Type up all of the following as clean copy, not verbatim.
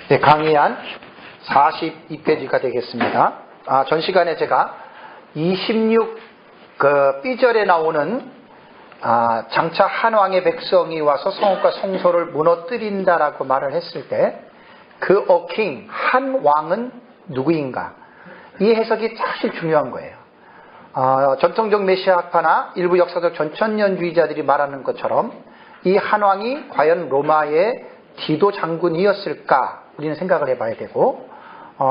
네, 강의한 42페이지가 되겠습니다. 전 시간에 제가 26 B절에 나오는 장차 한 왕의 백성이 와서 성읍과 성소를 무너뜨린다라고 말을 했을 때 그 A King, 한 왕은 누구인가? 이 해석이 사실 중요한 거예요. 전통적 메시아학파나 일부 역사적 전천년주의자들이 말하는 것처럼 이 한 왕이 과연 로마의 디도 장군이었을까? 우리는 생각을 해봐야 되고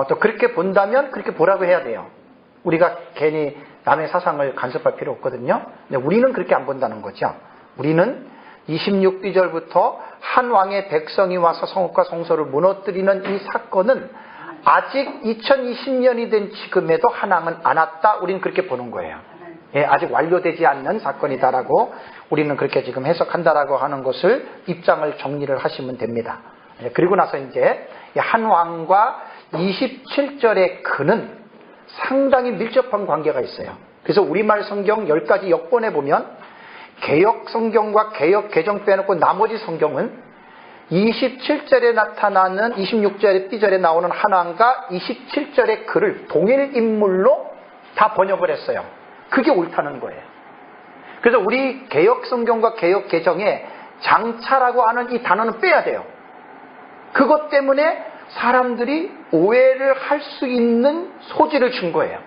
또 그렇게 본다면 그렇게 보라고 해야 돼요. 우리가 괜히 남의 사상을 간섭할 필요 없거든요. 근데 우리는 그렇게 안 본다는 거죠. 우리는 26비절부터 한 왕의 백성이 와서 성읍과 성소를 무너뜨리는 이 사건은 아직 2020년이 된 지금에도 한 왕은 안 왔다. 우리는 그렇게 보는 거예요. 아직 완료되지 않는 사건이다라고 우리는 그렇게 지금 해석한다라고 하는 것을 입장을 정리를 하시면 됩니다. 그리고 나서 이제 한 왕과 27절의 그는 상당히 밀접한 관계가 있어요. 그래서 우리말 성경 10가지 역본에 보면 개역 성경과 개역 개정 빼놓고 나머지 성경은 27절에 나타나는 26절의 B절에 나오는 한 왕과 27절의 그를 동일 인물로 다 번역을 했어요. 그게 옳다는 거예요. 그래서 우리 개역 성경과 개역 개정에 장차라고 하는 이 단어는 빼야 돼요. 그것 때문에 사람들이 오해를 할 수 있는 소지를 준 거예요.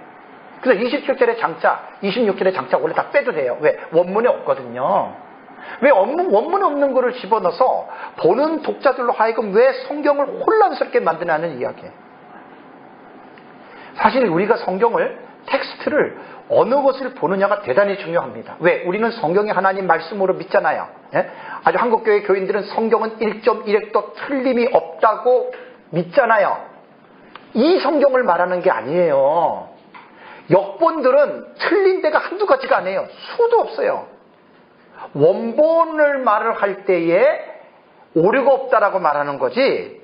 그래서 27절의 장차, 26절의 장차 원래 다 빼도 돼요. 왜? 원문에 없거든요. 왜 원문에 없는 거를 집어넣어서 보는 독자들로 하여금 왜 성경을 혼란스럽게 만드냐는 이야기예요. 사실 우리가 성경을, 텍스트를 어느 것을 보느냐가 대단히 중요합니다. 왜? 우리는 성경이 하나님 말씀으로 믿잖아요. 아주 한국교회 교인들은 성경은 1.1획도 틀림이 없다고 믿잖아요. 이 성경을 말하는 게 아니에요. 역본들은 틀린 데가 한두 가지가 아니에요. 수도 없어요. 원본을 말을 할 때에 오류가 없다라고 말하는 거지,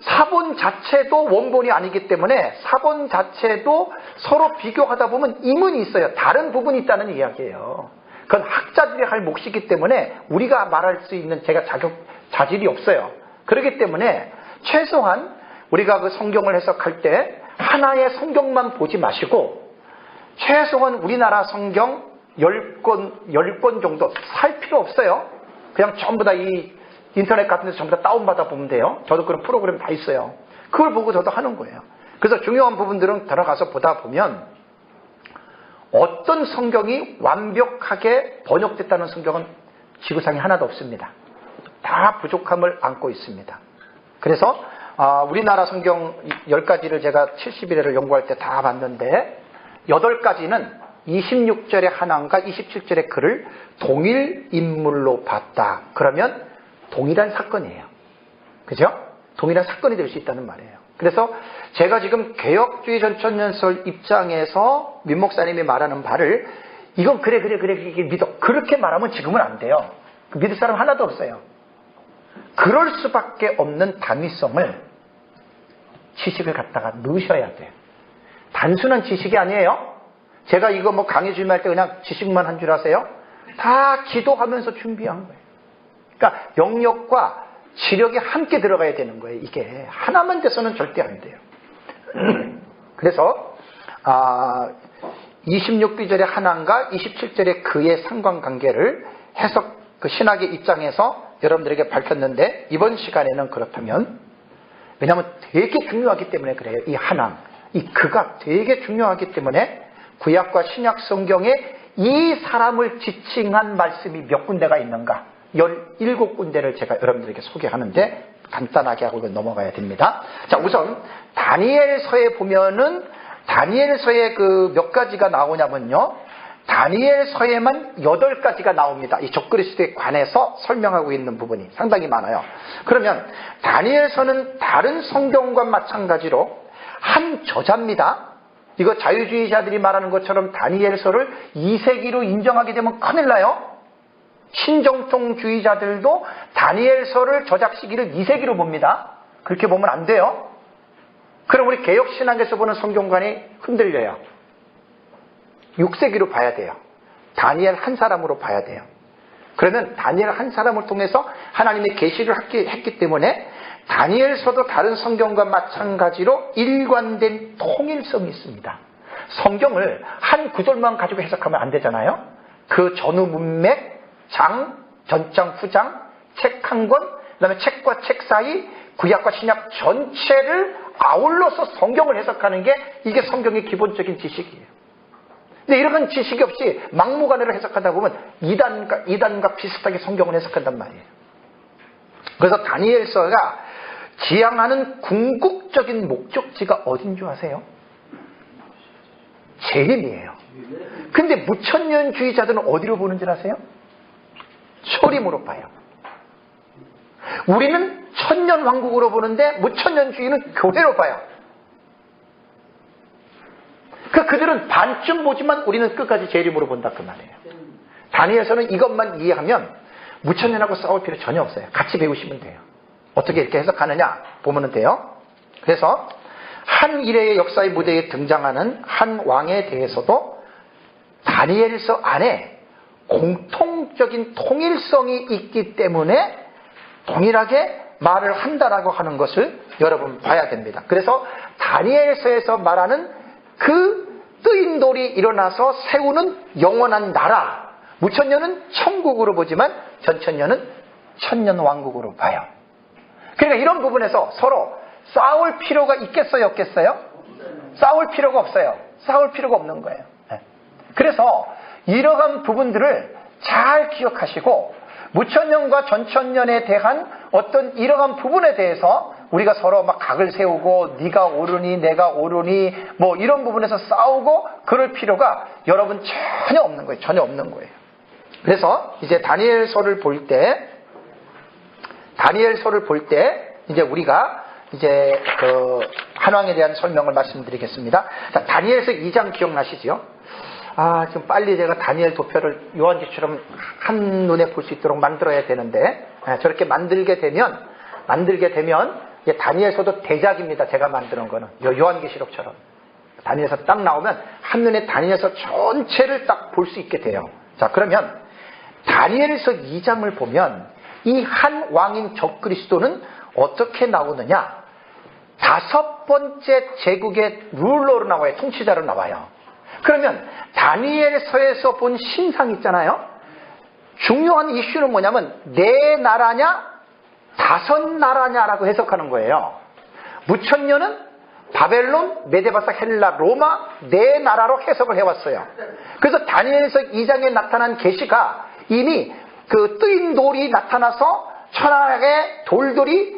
사본 자체도 원본이 아니기 때문에 사본 자체도 서로 비교하다 보면 이문이 있어요. 다른 부분이 있다는 이야기예요. 그건 학자들이 할 몫이기 때문에 우리가 말할 수 있는 제가 자질이 없어요. 그렇기 때문에 최소한 우리가 그 성경을 해석할 때 하나의 성경만 보지 마시고 최소한 우리나라 성경 10권 정도 살 필요 없어요. 그냥 전부 다 이 인터넷 같은 데서 전부 다 다운받아 보면 돼요. 저도 그런 프로그램 다 있어요. 그걸 보고 저도 하는 거예요. 그래서 중요한 부분들은 들어가서 보다 보면 어떤 성경이 완벽하게 번역됐다는 성경은 지구상에 하나도 없습니다. 다 부족함을 안고 있습니다. 그래서 우리나라 성경 10가지를 제가 71회를 연구할 때 다 봤는데 8가지는 26절의 한 왕과 27절의 그를 동일 인물로 봤다. 그러면 동일한 사건이에요. 그죠? 동일한 사건이 될 수 있다는 말이에요. 그래서 제가 지금 개혁주의 전천년설 입장에서 민 목사님이 말하는 바를 이건 그래 믿어. 그렇게 말하면 지금은 안 돼요. 믿을 사람 하나도 없어요. 그럴 수밖에 없는 당위성을 지식을 갖다가 넣으셔야 돼요. 단순한 지식이 아니에요. 제가 이거 뭐 강의 준비할 때 그냥 지식만 한 줄 아세요? 다 기도하면서 준비한 거예요. 그러니까 영역과 지력이 함께 들어가야 되는 거예요. 이게 하나만 돼서는 절대 안 돼요. 그래서 26비절의 한 왕과 27절의 그의 상관관계를 해석 그 신학의 입장에서 여러분들에게 밝혔는데 이번 시간에는 그렇다면 왜냐하면 되게 중요하기 때문에 그래요. 이 한 왕, 이 그가 되게 중요하기 때문에 구약과 신약 성경에 이 사람을 지칭한 말씀이 몇 군데가 있는가? 17군데를 제가 여러분들에게 소개하는데 간단하게 하고 넘어가야 됩니다. 자, 우선 다니엘서에 보면은 다니엘서에 그 몇 가지가 나오냐면요. 다니엘서에만 8가지가 나옵니다. 이 적그리스도에 관해서 설명하고 있는 부분이 상당히 많아요. 그러면 다니엘서는 다른 성경과 마찬가지로 한 저자입니다. 이거 자유주의자들이 말하는 것처럼 다니엘서를 2세기로 인정하게 되면 큰일 나요. 신정통주의자들도 다니엘서를 저작 시기를 2세기로 봅니다. 그렇게 보면 안 돼요. 그럼 우리 개혁신학에서 보는 성경관이 흔들려요. 6세기로 봐야 돼요. 다니엘 한 사람으로 봐야 돼요. 그러면 다니엘 한 사람을 통해서 하나님의 계시를 했기 때문에 다니엘서도 다른 성경과 마찬가지로 일관된 통일성이 있습니다. 성경을 한 구절만 가지고 해석하면 안 되잖아요. 그 전후 문맥, 전장, 후장, 책 한 권, 그다음에 책과 책 사이, 구약과 신약 전체를 아울러서 성경을 해석하는 게 이게 성경의 기본적인 지식이에요. 근데 이런 지식이 없이 막무가내로 해석하다 보면 이단과 비슷하게 성경을 해석한단 말이에요. 그래서 다니엘서가 지향하는 궁극적인 목적지가 어딘 줄 아세요? 재림이에요. 근데 무천년주의자들은 어디로 보는 줄 아세요? 초림으로 봐요. 우리는 천년왕국으로 보는데 무천년주의는 교회로 봐요. 그들은 반쯤 보지만 우리는 끝까지 재림으로 본다 그 말이에요. 다니엘서는 이것만 이해하면 무천년하고 싸울 필요 전혀 없어요. 같이 배우시면 돼요. 어떻게 이렇게 해석하느냐 보면 돼요. 그래서 한 이래의 역사의 무대에 등장하는 한 왕에 대해서도 다니엘서 안에 공통적인 통일성이 있기 때문에 동일하게 말을 한다라고 하는 것을 여러분 봐야 됩니다. 그래서 다니엘서에서 말하는 그 뜨인 돌이 일어나서 세우는 영원한 나라, 무천년은 천국으로 보지만 전천년은 천년왕국으로 봐요. 그러니까 이런 부분에서 서로 싸울 필요가 있겠어요, 없겠어요? 싸울 필요가 없어요. 싸울 필요가 없는 거예요. 그래서 이러한 부분들을 잘 기억하시고 무천년과 전천년에 대한 어떤 이러한 부분에 대해서 우리가 서로 막 각을 세우고 네가 옳으니 내가 옳으니 뭐 이런 부분에서 싸우고 그럴 필요가 여러분 전혀 없는 거예요. 전혀 없는 거예요. 그래서 이제 다니엘서를 볼 때 이제 우리가 이제 그 한왕에 대한 설명을 말씀드리겠습니다. 자, 다니엘서 2장 기억나시죠? 좀 빨리 제가 다니엘 도표를 요한기처럼 한눈에 볼 수 있도록 만들어야 되는데, 저렇게 만들게 되면, 이제 다니엘서도 대작입니다. 제가 만드는 거는. 요한계시록처럼. 다니엘서 딱 나오면 한눈에 다니엘서 전체를 딱 볼 수 있게 돼요. 자, 그러면 다니엘서 2장을 보면 이 한 왕인 적그리스도는 어떻게 나오느냐? 5번째 제국의 룰러로 나와요. 통치자로 나와요. 그러면 다니엘서에서 본 신상 있잖아요. 중요한 이슈는 뭐냐면 네 나라냐 5나라냐라고 해석하는 거예요. 무천년은 바벨론, 메데바사, 헬라, 로마 네 나라로 해석을 해왔어요. 그래서 다니엘서 2장에 나타난 계시가 이미 그 뜨인 돌이 나타나서 천하의 돌들이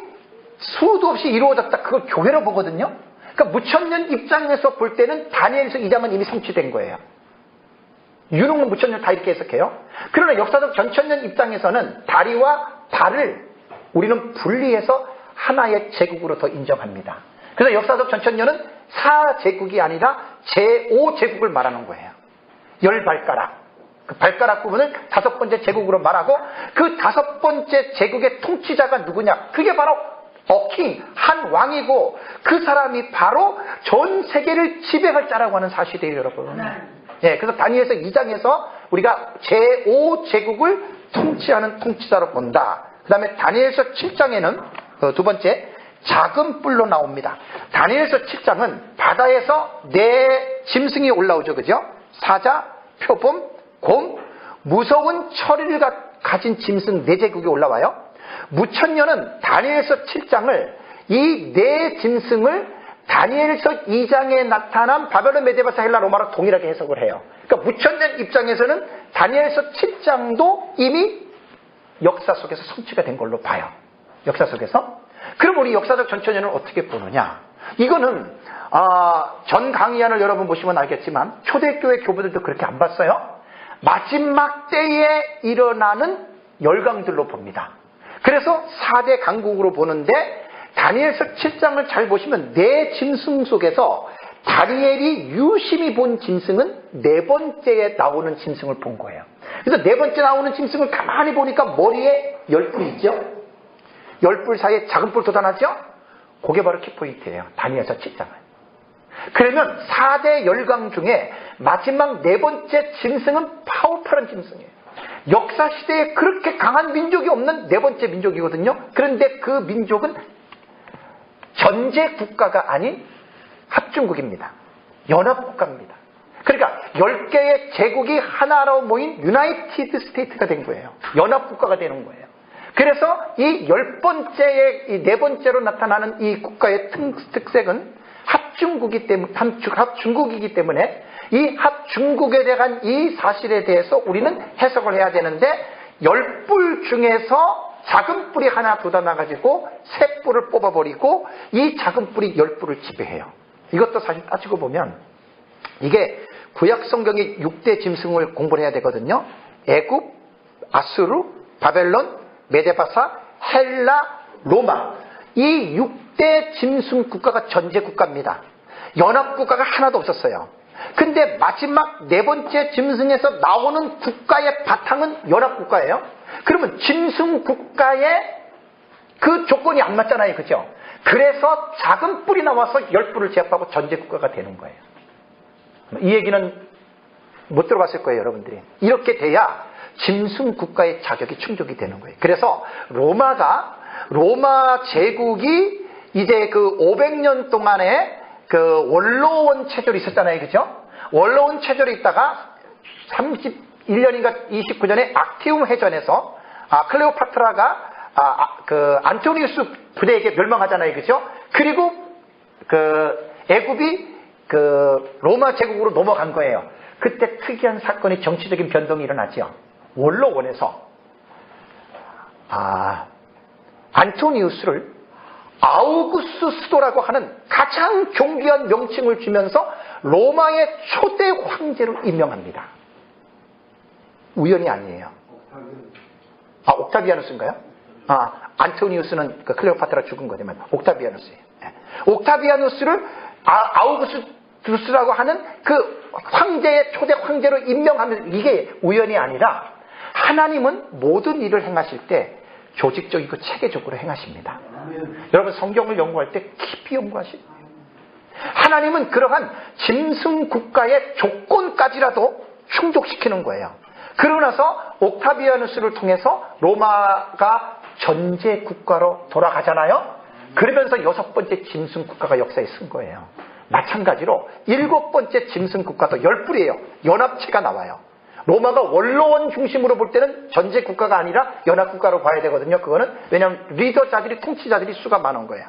수도 없이 이루어졌다. 그걸 교회로 보거든요. 그러니까 무천년 입장에서 볼 때는 다니엘서 2장은 이미 성취된 거예요. 유능은 무천년 다 이렇게 해석해요. 그러나 역사적 전천년 입장에서는 다리와 발을 우리는 분리해서 하나의 제국으로 더 인정합니다. 그래서 역사적 전천년은 4제국이 아니라 제5제국을 말하는 거예요. 10발가락. 그 발가락 부분을 5번째 제국으로 말하고 그 5번째 제국의 통치자가 누구냐? 그게 바로 어킹, 한 왕이고 그 사람이 바로 전 세계를 지배할 자라고 하는 사실이에요, 여러분. 그래서 다니엘서 2장에서 우리가 제5제국을 통치하는 통치자로 본다. 그 다음에 다니엘서 7장에는 두 번째 작은 뿔로 나옵니다. 다니엘서 7장은 바다에서 네 짐승이 올라오죠, 그죠? 사자, 표범, 곰, 무서운 처리를 가진 짐승 4제국이 올라와요. 무천년은 다니엘서 7장을 이 네 짐승을 다니엘서 2장에 나타난 바벨론, 메데바사, 헬라, 로마로 동일하게 해석을 해요. 그러니까 무천년 입장에서는 다니엘서 7장도 이미 역사 속에서 성취가 된 걸로 봐요. 역사 속에서. 그럼 우리 역사적 전천년을 어떻게 보느냐? 이거는 전 강의안을 여러분 보시면 알겠지만 초대교회 교부들도 그렇게 안 봤어요. 마지막 때에 일어나는 열강들로 봅니다. 그래서 4대 강국으로 보는데 다니엘서 7장을 잘 보시면 네 짐승 속에서 다니엘이 유심히 본 짐승은 4번째에 나오는 짐승을 본 거예요. 그래서 4번째 나오는 짐승을 가만히 보니까 머리에 10뿔 있죠? 10뿔 사이에 작은 뿔 돋아나죠? 그게 바로 키포인트예요. 다니엘서 7장은. 그러면 4대 열강 중에 마지막 4번째 짐승은 파워풀한 짐승이에요. 역사 시대에 그렇게 강한 민족이 없는 4번째 민족이거든요. 그런데 그 민족은 전제 국가가 아닌 합중국입니다. 연합국가입니다. 그러니까 10개의 제국이 하나로 모인 유나이티드 스테이트가 된 거예요. 연합국가가 되는 거예요. 그래서 이 10번째의, 이 4번째로 나타나는 이 국가의 특색은 합중국이기 때문에 이 합중국에 대한 이 사실에 대해서 우리는 해석을 해야 되는데 10뿔 중에서 작은 뿔이 하나 돋아나가지고 새 뿔을 뽑아버리고 이 작은 뿔이 10뿔을 지배해요. 이것도 사실 따지고 보면 이게 구약 성경의 6대 짐승을 공부를 해야 되거든요. 애굽, 아수르, 바벨론, 메데바사, 헬라, 로마. 이 6대 짐승 국가가 전제 국가입니다. 연합 국가가 하나도 없었어요. 근데 마지막 4번째 짐승에서 나오는 국가의 바탕은 연합 국가예요. 그러면 짐승 국가의 그 조건이 안 맞잖아요. 그죠? 그래서 작은 뿔이 나와서 10뿔을 제압하고 전제 국가가 되는 거예요. 이 얘기는 못 들어봤을 거예요, 여러분들이. 이렇게 돼야 짐승 국가의 자격이 충족이 되는 거예요. 그래서 로마 제국이 이제 그 500년 동안에 그 원로원 체제로 있었잖아요. 그죠? 원로원 체제로 있다가 31년인가 29년에 악티움 해전에서 클레오파트라가 그 안토니우스 부대에게 멸망하잖아요. 그죠? 그리고 그 애굽이 그 로마 제국으로 넘어간 거예요. 그때 특이한 사건이 정치적인 변동이 일어나죠. 원로원에서 안토니우스를 아우구스토라고 하는 가장 존귀한 명칭을 주면서 로마의 초대 황제로 임명합니다. 우연이 아니에요. 옥타비아누스인가요? 안토니우스는 그 클레오파트라 죽은 거지만 옥타비아누스예요. 옥타비아누스를 아우구스투스라고 하는 그 황제의 초대 황제로 임명하면서 이게 우연이 아니라 하나님은 모든 일을 행하실 때 조직적이고 체계적으로 행하십니다. 여러분 성경을 연구할 때 깊이 연구하십니다. 하나님은 그러한 짐승 국가의 조건까지라도 충족시키는 거예요. 그러고 나서 옥타비아누스를 통해서 로마가 전제 국가로 돌아가잖아요. 그러면서 6번째 짐승 국가가 역사에 쓴 거예요. 마찬가지로 7번째 짐승 국가도 10뿔이에요. 연합체가 나와요. 로마가 원로원 중심으로 볼 때는 전제 국가가 아니라 연합 국가로 봐야 되거든요. 그거는 왜냐하면 리더자들이 통치자들이 수가 많은 거예요.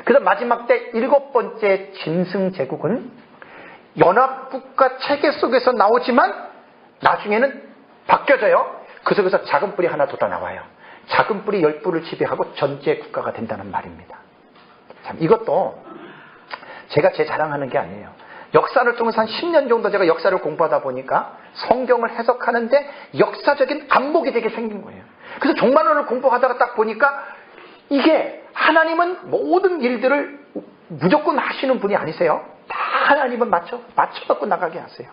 그래서 마지막 때 7번째 짐승 제국은 연합 국가 체계 속에서 나오지만 나중에는 바뀌어져요. 그 속에서 작은 뿔이 하나 돋아 나와요. 작은 뿔이 10뿔을 지배하고 전제 국가가 된다는 말입니다. 참 이것도 제가 제 자랑하는 게 아니에요. 역사를 통해서 한 10년 정도 제가 역사를 공부하다 보니까 성경을 해석하는데 역사적인 안목이 되게 생긴 거예요. 그래서 종말론을 공부하다가 딱 보니까 이게 하나님은 모든 일들을 무조건 하시는 분이 아니세요. 다 하나님은 맞춰갖고 나가게 하세요.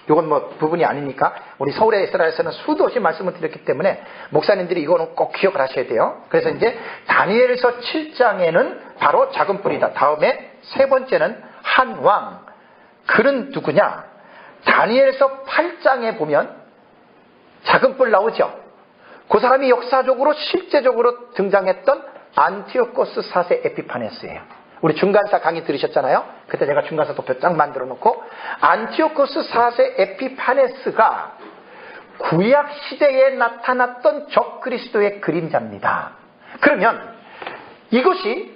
이건 뭐 부분이 아니니까 우리 서울의 에스라에서는 수도 없이 말씀을 드렸기 때문에 목사님들이 이거는 꼭 기억을 하셔야 돼요. 그래서 이제 다니엘서 7장에는 바로 작은 뿔이다. 다음에 3번째는 한 왕. 그는 누구냐? 다니엘서 8장에 보면 작은 뿔 나오죠. 그 사람이 역사적으로 실제적으로 등장했던 안티오코스 4세 에피파네스예요. 우리 중간사 강의 들으셨잖아요. 그때 제가 중간사 도표 쫙 만들어 놓고 안티오코스 4세 에피파네스가 구약 시대에 나타났던 적그리스도의 그림자입니다. 그러면 이것이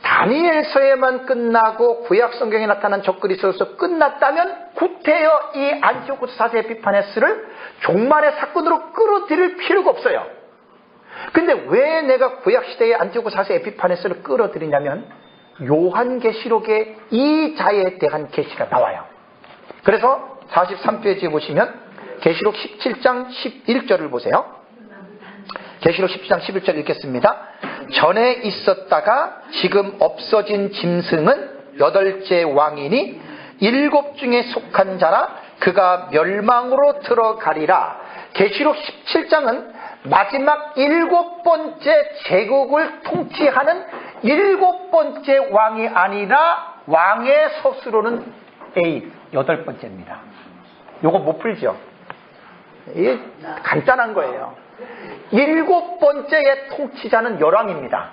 다니엘서에만 끝나고 구약 성경에 나타난 적그리스도에서 끝났다면 구태여 이 안티오코스 4세 에피파네스를 종말의 사건으로 끌어들일 필요가 없어요. 근데 왜 내가 구약 시대의 안티오코스 4세 에피파네스를 끌어들이냐면 요한계시록에 이 자에 대한 계시가 나와요. 그래서 43페이지에 보시면 계시록 17장 11절을 보세요. 계시록 17장 11절 읽겠습니다. 전에 있었다가 지금 없어진 짐승은 8째 왕이니 7 중에 속한 자라 그가 멸망으로 들어가리라. 계시록 17장은 마지막 7번째 제국을 통치하는 7번째 왕이 아니라 왕의 서술로는 8번째입니다. 요거 못 풀죠? 이게 간단한 거예요. 7번째의 통치자는 열왕입니다.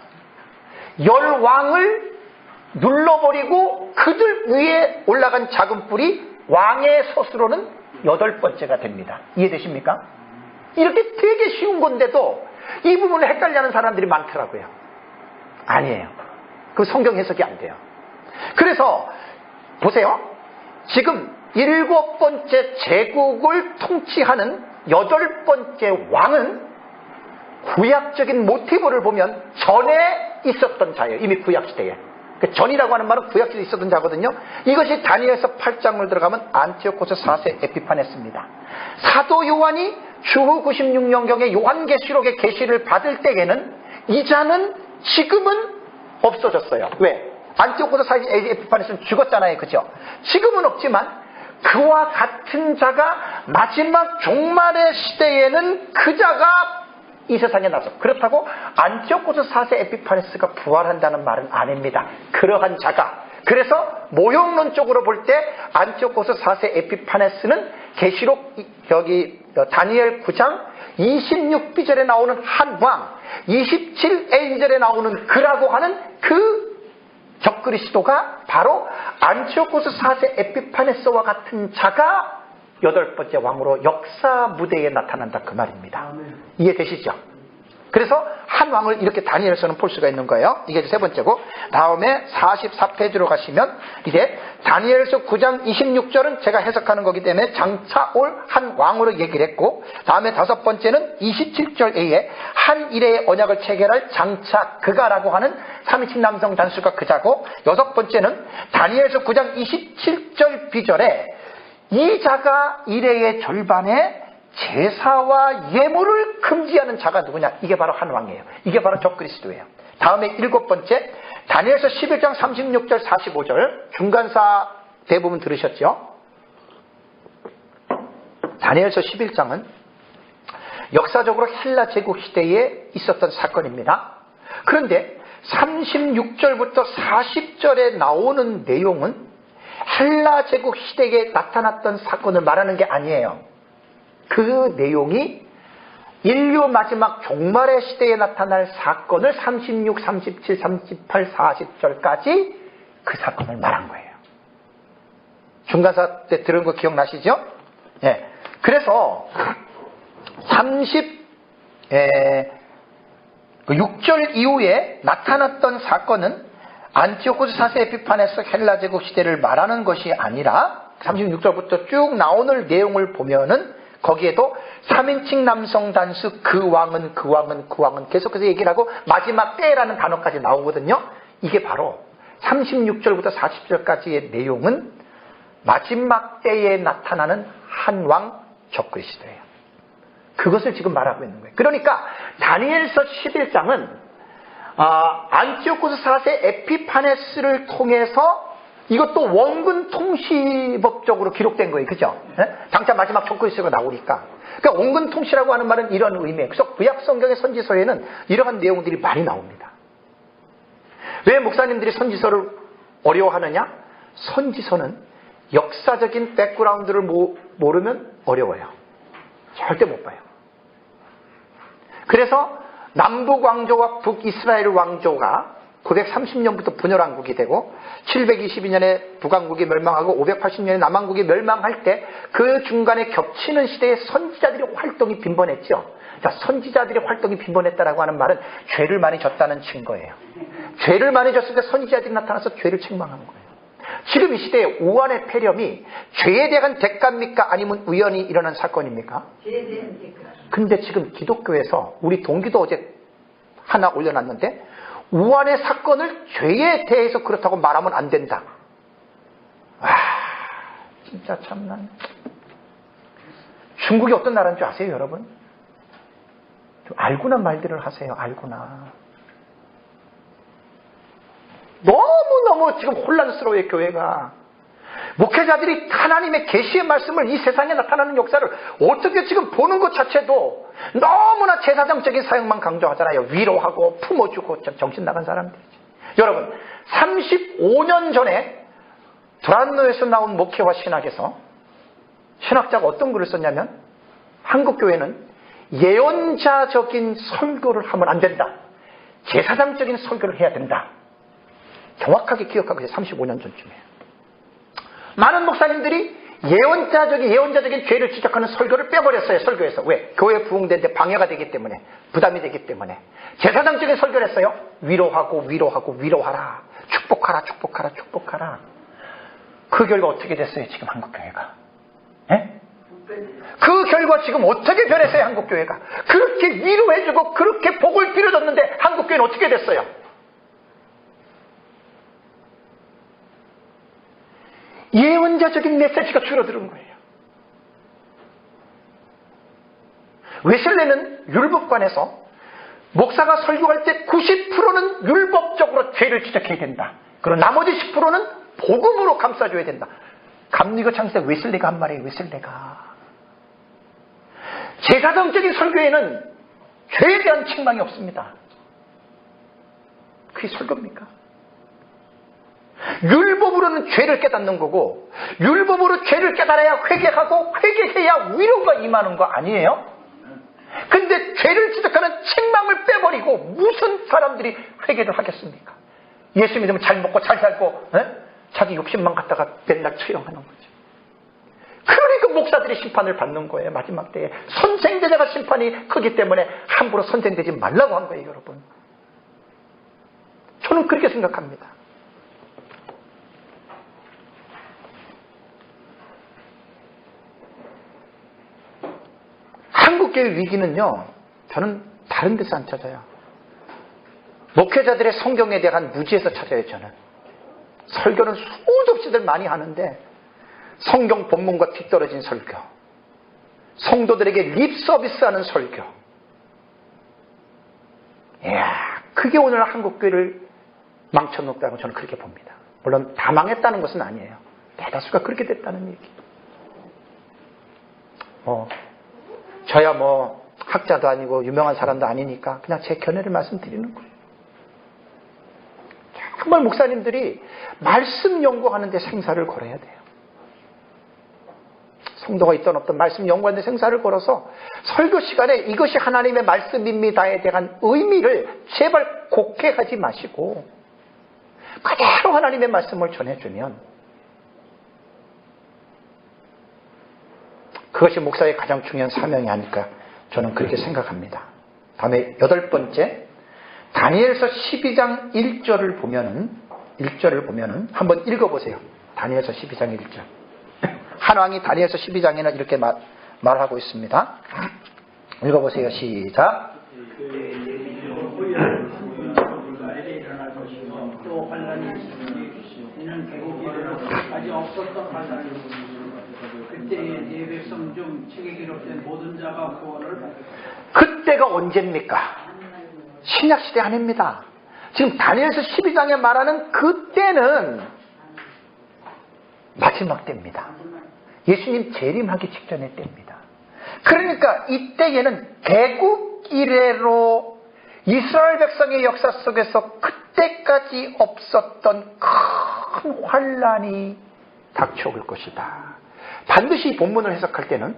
열왕을 눌러버리고 그들 위에 올라간 작은 뿔이 왕의 솥으로는 8번째가 됩니다. 이해되십니까? 이렇게 되게 쉬운 건데도 이 부분을 헷갈려하는 사람들이 많더라고요. 아니에요. 그 성경 해석이 안 돼요. 그래서 보세요. 지금 7번째 제국을 통치하는 8번째 왕은 구약적인 모티브를 보면 전에 있었던 자예요. 이미 구약시대에. 그 전이라고 하는 말은 구약시대에 있었던 자거든요. 이것이 다니엘서 8장을 들어가면 안티오코스 4세 에피파네스입니다. 사도 요한이 주후 96년경에 요한계시록의 계시를 받을 때에는 이 자는 지금은 없어졌어요. 왜? 안티오코스 4세 에피파네스는 죽었잖아요. 그죠? 지금은 없지만 그와 같은 자가 마지막 종말의 시대에는 그 자가 이 세상에 나서, 그렇다고 안티오코스 4세 에피파네스가 부활한다는 말은 아닙니다. 그러한 자가. 그래서 모형론적으로 볼 때 안티오코스 4세 에피파네스는 계시록 여기 다니엘 9장 26비절에 나오는 한 왕, 27A절에 나오는 그라고 하는 그 적그리스도가 바로 안티오코스 4세 에피파네스와 같은 자가 8번째 왕으로 역사 무대에 나타난다, 그 말입니다. 이해되시죠? 그래서 한 왕을 이렇게 다니엘서는 볼 수가 있는 거예요. 이게 세 번째고, 다음에 44페이지로 가시면 이제 다니엘서 9장 26절은 제가 해석하는 거기 때문에 장차 올 한 왕으로 얘기를 했고, 다음에 5번째는 27절에 한 일의 언약을 체결할 장차 그가라고 하는 3인칭 남성 단수가 그자고, 6번째는 다니엘서 9장 27절 비절에 이 자가 이래의 절반에 제사와 예물을 금지하는 자가 누구냐? 이게 바로 한 왕이에요. 이게 바로 적그리스도예요. 다음에 7번째, 다니엘서 11장 36절 45절 중간사 대부분 들으셨죠? 다니엘서 11장은 역사적으로 헬라 제국 시대에 있었던 사건입니다. 그런데 36절부터 40절에 나오는 내용은 헬라 제국 시대에 나타났던 사건을 말하는 게 아니에요. 그 내용이 인류 마지막 종말의 시대에 나타날 사건을 36, 37, 38, 40절까지 그 사건을 말한 거예요. 중간사 때 들은 거 기억나시죠? 예. 그래서 6절 이후에 나타났던 사건은 안티오코스 4세 에피파네스 헬라 제국 시대를 말하는 것이 아니라 36절부터 쭉 나오는 내용을 보면은 거기에도 3인칭 남성 단수 그 왕은 계속해서 얘기를 하고 마지막 때라는 단어까지 나오거든요. 이게 바로 36절부터 40절까지의 내용은 마지막 때에 나타나는 한 왕 적그리스도예요. 그것을 지금 말하고 있는 거예요. 그러니까 다니엘서 11장은 안티오코스 4세 에피파네스를 통해서 이것도 원군 통치법적으로 기록된 거예요. 그죠? 장차 마지막 적그리스도가 나오니까. 그러니까 원군 통치라고 하는 말은 이런 의미예요. 그래서 구약 성경의 선지서에는 이러한 내용들이 많이 나옵니다. 왜 목사님들이 선지서를 어려워하느냐? 선지서는 역사적인 백그라운드를 모르면 어려워요. 절대 못 봐요. 그래서 남북 왕조와 북이스라엘 왕조가 930년부터 분열왕국이 되고 722년에 북왕국이 멸망하고 580년에 남왕국이 멸망할 때 그 중간에 겹치는 시대에 선지자들의 활동이 빈번했죠. 자, 선지자들의 활동이 빈번했다라고 하는 말은 죄를 많이 졌다는 증거예요. 죄를 많이 졌을 때 선지자들이 나타나서 죄를 책망하는 거예요. 지금 이 시대에 우한의 폐렴이 죄에 대한 대가입니까? 아니면 우연히 일어난 사건입니까? 죄에 대한 대가. 근데 지금 기독교에서 우리 동기도 어제 하나 올려놨는데 우한의 사건을 죄에 대해서 그렇다고 말하면 안 된다. 와, 진짜 참난. 중국이 어떤 나라인 줄 아세요, 여러분? 좀 알구나 말들을 하세요. 알구나. 너무너무 지금 혼란스러워요, 교회가. 목회자들이 하나님의 계시의 말씀을 이 세상에 나타나는 역사를 어떻게 지금 보는 것 자체도 너무나 제사장적인 사역만 강조하잖아요. 위로하고 품어주고 정신 나간 사람들이죠. 여러분, 35년 전에 브란노에서 나온 목회와 신학에서 신학자가 어떤 글을 썼냐면 한국교회는 예언자적인 설교를 하면 안 된다. 제사장적인 설교를 해야 된다. 정확하게 기억하고 있어요. 35년 전쯤이에요. 많은 목사님들이 예언자적인 죄를 지적하는 설교를 빼버렸어요. 설교에서. 왜? 교회 부흥되는데 방해가 되기 때문에, 부담이 되기 때문에. 제사장적인 설교를 했어요. 위로하라. 축복하라. 그 결과 어떻게 됐어요? 지금 한국교회가. 예? 그 결과 지금 어떻게 변했어요? 한국교회가. 그렇게 위로해주고 그렇게 복을 빌어줬는데 한국교회는 어떻게 됐어요? 예언자적인 메시지가 줄어드는 거예요. 웨슬레는 율법관에서 목사가 설교할 때 90%는 율법적으로 죄를 지적해야 된다. 그리고 나머지 10%는 복음으로 감싸줘야 된다. 감리교 창세 웨슬레가 한 말이에요. 웨슬레가. 제사장적인 설교에는 죄에 대한 책망이 없습니다. 그게 설교입니까? 율법으로는 죄를 깨닫는 거고, 율법으로 죄를 깨달아야 회개하고, 회개해야 위로가 임하는 거 아니에요? 근데 죄를 지적하는 책망을 빼버리고 무슨 사람들이 회개를 하겠습니까? 예수 믿으면 잘 먹고 잘 살고, 자기 욕심만 갖다가 맨날 투영하는 거죠. 그러니까 목사들이 심판을 받는 거예요. 마지막 때에 선생제자가 심판이 크기 때문에 함부로 선생되지 말라고 한 거예요. 여러분, 저는 그렇게 생각합니다. 한국교회 위기는요, 저는 다른 데서 안 찾아요. 목회자들의 성경에 대한 무지에서 찾아요. 저는 설교는 수도 없이들 많이 하는데 성경 본문과 뒤떨어진 설교, 성도들에게 립 서비스하는 설교, 그게 오늘 한국교회를 망쳐놓았다고 저는 그렇게 봅니다. 물론 다 망했다는 것은 아니에요. 대다수가 그렇게 됐다는 얘기. 저야 학자도 아니고 유명한 사람도 아니니까 그냥 제 견해를 말씀드리는 거예요. 정말 목사님들이 말씀 연구하는 데 생사를 걸어야 돼요. 성도가 있든 없든 말씀 연구하는 데 생사를 걸어서 설교 시간에 이것이 하나님의 말씀입니다에 대한 의미를 제발 곡해하지 마시고 그대로 하나님의 말씀을 전해주면 그것이 목사의 가장 중요한 사명이 아닐까 저는 그렇게 생각합니다. 다음에 8번째, 다니엘서 12장 1절을 보면은 한번 읽어보세요. 다니엘서 12장 1절. 한 왕이 다니엘서 12장에는 이렇게 말하고 있습니다. 읽어보세요. 시작. 또 환난이 있으니 이는 개국이 아직 없었던 환난이 그때의 네 백성 중 책에 기록된 모든 자가 구원을 받을 그때가 언제입니까? 신약시대 아닙니다. 지금 다니엘서 12장에 말하는 그때는 마지막 때입니다. 예수님 재림하기 직전의 때입니다. 그러니까 이때에는 개국 이래로 이스라엘 백성의 역사 속에서 그때까지 없었던 큰 환난이 닥쳐올 것이다. 반드시 이 본문을 해석할 때는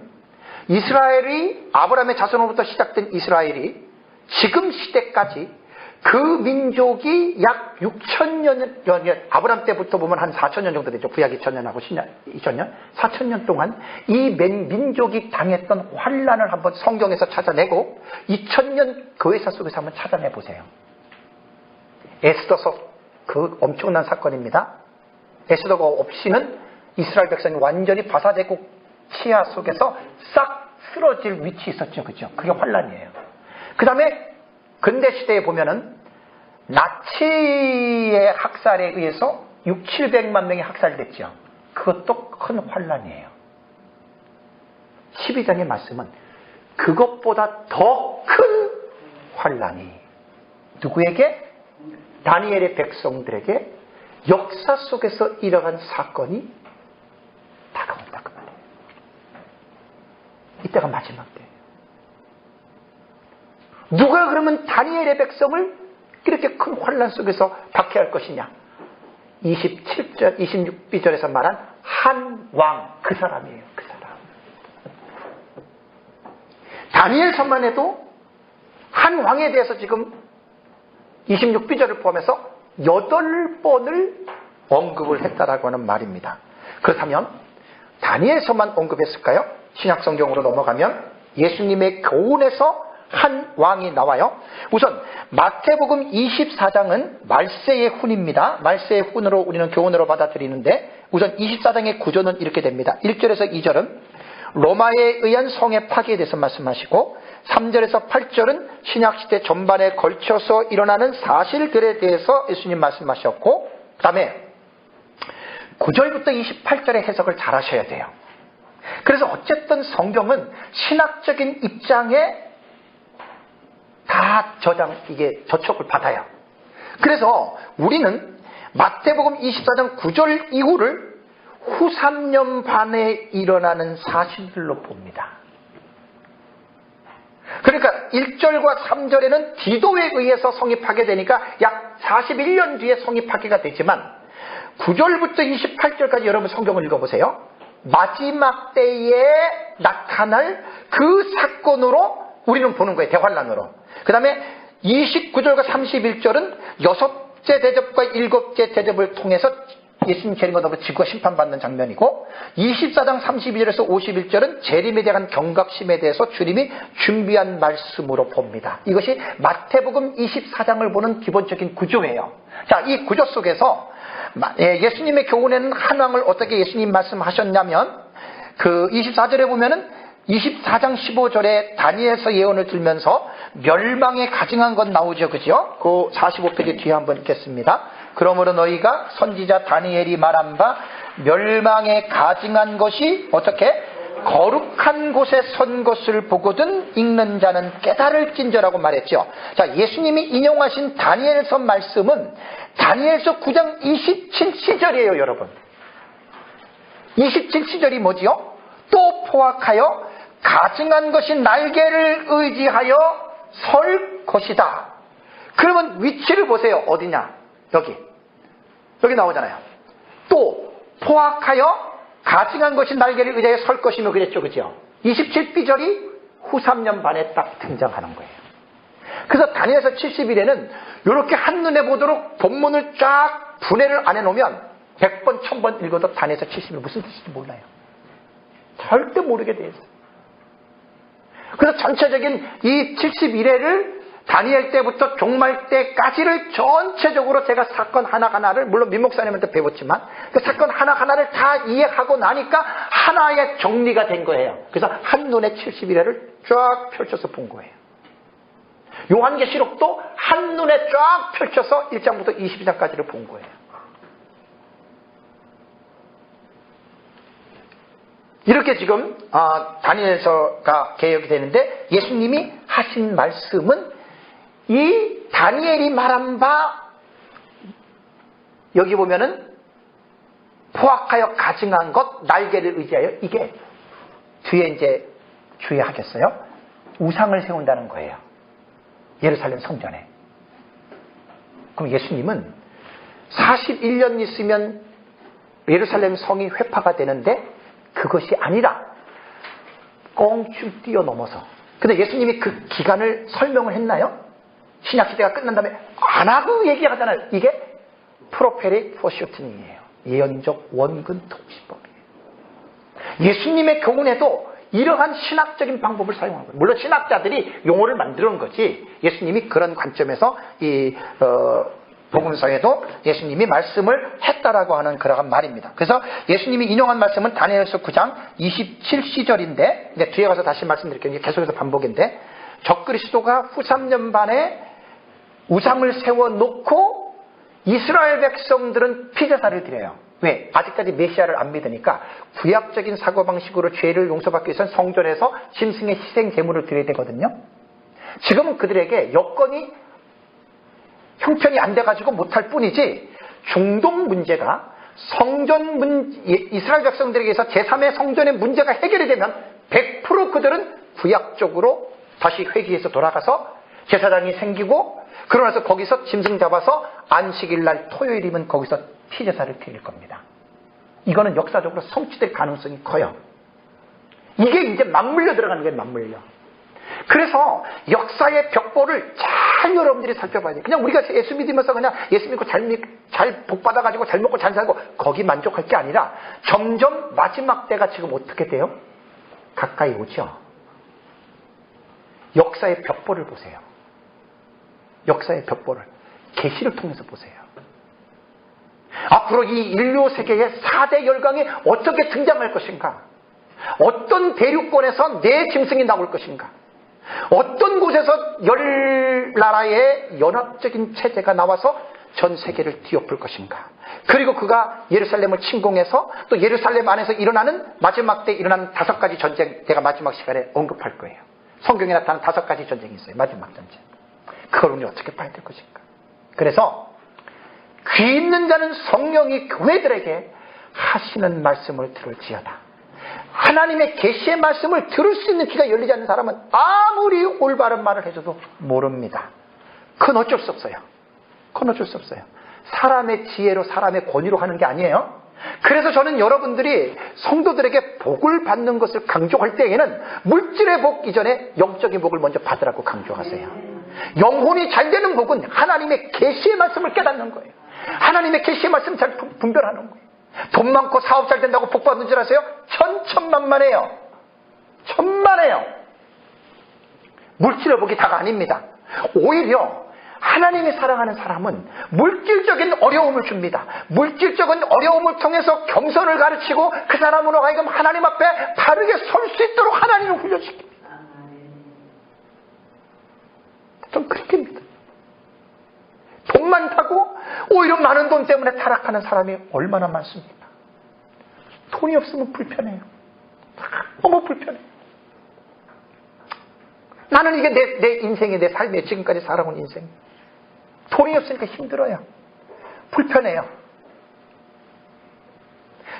이스라엘이 아브라함의 자손으로부터 시작된 이스라엘이 지금 시대까지 그 민족이 약 6,000년, 아브라함 때부터 보면 한 4,000년 정도 되죠. 구약 2,000년하고 신약 2,000년, 4,000년 동안 이 민족이 당했던 환난을 한번 성경에서 찾아내고 2,000년 교회사 속에서 한번 찾아내 보세요. 에스더서 그 엄청난 사건입니다. 에스더가 없이는 이스라엘 백성이 완전히 바사제국 치하 속에서 싹 쓰러질 위치에 있었죠. 그죠? 그게 환난이에요. 그 다음에 근대시대에 보면은 나치의 학살에 의해서 600~700만 명이 학살됐죠. 그것도 큰 환난이에요. 12장의 말씀은 그것보다 더 큰 환난이 누구에게? 다니엘의 백성들에게 역사 속에서 일어난 사건이 다가온다 그 말이에요. 이때가 마지막 때예요. 누가 그러면 다니엘의 백성을 이렇게 큰 환난 속에서 박해할 것이냐? 27절, 26절에서 말한 한 왕, 그 사람이에요. 그 사람. 다니엘서만 해도 한 왕에 대해서 지금 26절을 포함해서 8번을 언급을 했다라고 하는 말입니다. 그렇다면 다니엘서만 언급했을까요? 신약 성경으로 넘어가면 예수님의 교훈에서 한 왕이 나와요. 우선 마태복음 24장은 말세의 훈입니다. 말세의 훈으로 우리는 교훈으로 받아들이는데, 우선 24장의 구조는 이렇게 됩니다. 1절에서 2절은 로마에 의한 성의 파괴에 대해서 말씀하시고, 3절에서 8절은 신약시대 전반에 걸쳐서 일어나는 사실들에 대해서 예수님 말씀하셨고, 그 다음에 9절부터 28절의 해석을 잘 하셔야 돼요. 그래서 어쨌든 성경은 신학적인 입장에 다 저촉을 받아요. 그래서 우리는 마태복음 24장 9절 이후를 후 3년 반에 일어나는 사실들로 봅니다. 그러니까 1절과 3절에는 디도에 의해서 성이 파괴되니까 약 41년 뒤에 성이 파괴가 되지만, 9절부터 28절까지 여러분 성경을 읽어보세요. 마지막 때에 나타날 그 사건으로 우리는 보는 거예요. 대환란으로. 그 다음에 29절과 31절은 6째 대접과 7째 대접을 통해서 예수님 재림과 지구가 심판받는 장면이고, 24장 32절에서 51절은 재림에 대한 경각심에 대해서 주님이 준비한 말씀으로 봅니다. 이것이 마태복음 24장을 보는 기본적인 구조예요. 자, 이 구조 속에서 예수님의 교훈에는 한 왕을 어떻게 예수님 말씀하셨냐면, 그 24절에 보면은 24장 15절에 다니엘서 예언을 들면서 멸망에 가증한 것 나오죠. 그죠? 그 45페이지 뒤에 한번 읽겠습니다. 그러므로 너희가 선지자 다니엘이 말한 바 멸망에 가증한 것이 어떻게 거룩한 곳에 선 것을 보거든 읽는 자는 깨달을진저라고 말했죠. 자, 예수님이 인용하신 다니엘서 말씀은 다니엘서 9장 27시절이에요, 여러분. 27시절이 뭐지요? 또 포악하여 가증한 것이 날개를 의지하여 설 것이다. 그러면 위치를 보세요. 어디냐? 여기 나오잖아요. 또 포악하여 가증한 것이 날개를 의지하여 설 것이며 그랬죠. 그죠? 27비절이 후 3년 반에 딱 등장하는 거예요. 그래서 다니엘서 70일에는 이렇게 한눈에 보도록 본문을 쫙 분해를 안 해놓으면 100번, 1000번 읽어도 다니엘서 70일 무슨 뜻인지 몰라요. 절대 모르게 돼 있어요. 그래서 전체적인 이 71회를 다니엘 때부터 종말 때까지를 전체적으로 제가 사건 하나하나를, 물론 민목사님한테 배웠지만 그 사건 하나하나를 다 이해하고 나니까 하나의 정리가 된 거예요. 그래서 한눈에 71회를 쫙 펼쳐서 본 거예요. 요한계시록도 한눈에 쫙 펼쳐서 1장부터 22장까지를 본 거예요. 이렇게 지금 다니엘서가 개혁이 되는데, 예수님이 하신 말씀은 이 다니엘이 말한 바, 여기 보면은 포악하여 가증한 것, 날개를 의지하여, 이게 뒤에 이제 주의하겠어요? 우상을 세운다는 거예요. 예루살렘 성전에. 그럼 예수님은 41년 있으면 예루살렘 성이 회파가 되는데, 그것이 아니라 껑충 뛰어넘어서. 근데 예수님이 그 기간을 설명을 했나요? 신약시대가 끝난 다음에 안 하고 얘기하잖아요. 이게 프로페릭 포슈트닝이에요. 예언적 원근 통치법이에요. 예수님의 교훈에도 이러한 신학적인 방법을 사용한 거예요. 물론 신학자들이 용어를 만들어 놓은 거지, 예수님이 그런 관점에서 이 복음서에도 예수님이 말씀을 했다라고 하는 그러한 말입니다. 그래서 예수님이 인용한 말씀은 다니엘서 9장 27시절인데, 뒤에 가서 다시 말씀드릴게요. 계속해서 반복인데, 적그리스도가 후 3년 반에 우상을 세워놓고 이스라엘 백성들은 피제사를 드려요. 왜? 아직까지 메시아를 안 믿으니까 구약적인 사고방식으로 죄를 용서받기 위해서는 성전에서 짐승의 희생 제물을 드려야 되거든요. 지금은 그들에게 여건이 형편이 안 돼가지고 못할 뿐이지, 중동 문제가 이스라엘 백성들에게서 제3의 성전의 문제가 해결이 되면 100% 그들은 구약적으로 다시 회개해서 돌아가서 제사장이 생기고, 그러고 나서 거기서 짐승 잡아서 안식일 날 토요일이면 거기서 피제사를 드릴 겁니다. 이거는 역사적으로 성취될 가능성이 커요. 이게 이제 맞물려 들어가는 거예요. 맞물려. 그래서 역사의 벽보를 잘 여러분들이 살펴봐야 돼요. 그냥 우리가 예수 믿으면서 그냥 예수 믿고 잘 복받아가지고 잘 먹고 잘 살고 거기 만족할 게 아니라 점점 마지막 때가 지금 어떻게 돼요? 가까이 오죠. 역사의 벽보를 보세요. 역사의 벽보를 계시를 통해서 보세요. 앞으로 이 인류 세계의 4대 열강이 어떻게 등장할 것인가? 어떤 대륙권에서 내 짐승이 나올 것인가? 어떤 곳에서 열 나라의 연합적인 체제가 나와서 전 세계를 뒤엎을 것인가? 그리고 그가 예루살렘을 침공해서 또 예루살렘 안에서 일어나는 마지막 때 일어나는 5가지 전쟁, 제가 마지막 시간에 언급할 거예요. 성경에 나타난 5가지 전쟁이 있어요. 마지막 전쟁. 그걸 우리 어떻게 봐야 될 것인가? 그래서 귀 있는 자는 성령이 교회들에게 하시는 말씀을 들을지어다. 하나님의 계시의 말씀을 들을 수 있는 귀가 열리지 않는 사람은 아무리 올바른 말을 해줘도 모릅니다. 그건 어쩔 수 없어요. 그건 어쩔 수 없어요. 사람의 지혜로 사람의 권위로 하는 게 아니에요. 그래서 저는 여러분들이 성도들에게 복을 받는 것을 강조할 때에는 물질의 복 이전에 영적인 복을 먼저 받으라고 강조하세요. 영혼이 잘 되는 복은 하나님의 계시의 말씀을 깨닫는 거예요. 하나님의 계시의 말씀 잘 분별하는 거예요. 돈 많고 사업 잘 된다고 복 받는 줄 아세요? 천만만해요. 천만해요. 물질의 복이 다가 아닙니다. 오히려 하나님이 사랑하는 사람은 물질적인 어려움을 줍니다. 물질적인 어려움을 통해서 겸손을 가르치고 그 사람으로 하여금 하나님 앞에 바르게 설 수 있도록 하나님을 훈련시킵니다. 좀 그렇게 믿어요. 돈 많다고 오히려 많은 돈 때문에 타락하는 사람이 얼마나 많습니까? 돈이 없으면 불편해요. 너무 불편해요. 나는 이게 내 인생이, 내 삶에 지금까지 살아온 인생. 돈이 없으니까 힘들어요. 불편해요.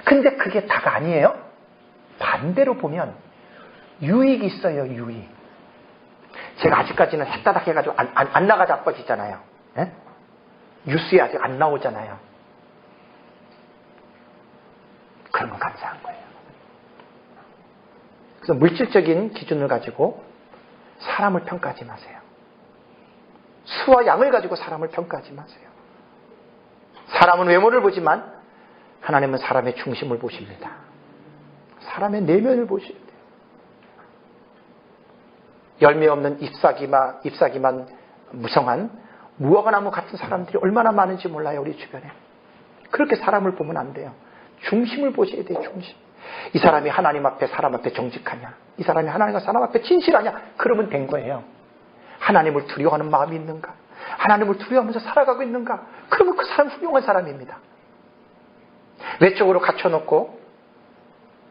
근데 그게 다가 아니에요. 반대로 보면 유익이 있어요. 유익. 제가 아직까지는 했다닥 해가지고 안 나가 자빠지잖아요. 예? 뉴스에 아직 안 나오잖아요. 그런 건 감사한 거예요. 그래서 물질적인 기준을 가지고 사람을 평가하지 마세요. 수와 양을 가지고 사람을 평가하지 마세요. 사람은 외모를 보지만 하나님은 사람의 중심을 보십니다. 사람의 내면을 보셔야 돼요. 열매 없는 잎사귀만 무성한 무화과나무 같은 사람들이 얼마나 많은지 몰라요. 우리 주변에. 그렇게 사람을 보면 안 돼요. 중심을 보셔야 돼요. 중심. 이 사람이 하나님 앞에 사람 앞에 정직하냐, 이 사람이 하나님과 사람 앞에 진실하냐, 그러면 된 거예요. 하나님을 두려워하는 마음이 있는가, 하나님을 두려워하면서 살아가고 있는가, 그러면 그 사람 훌륭한 사람입니다. 외적으로 갖춰놓고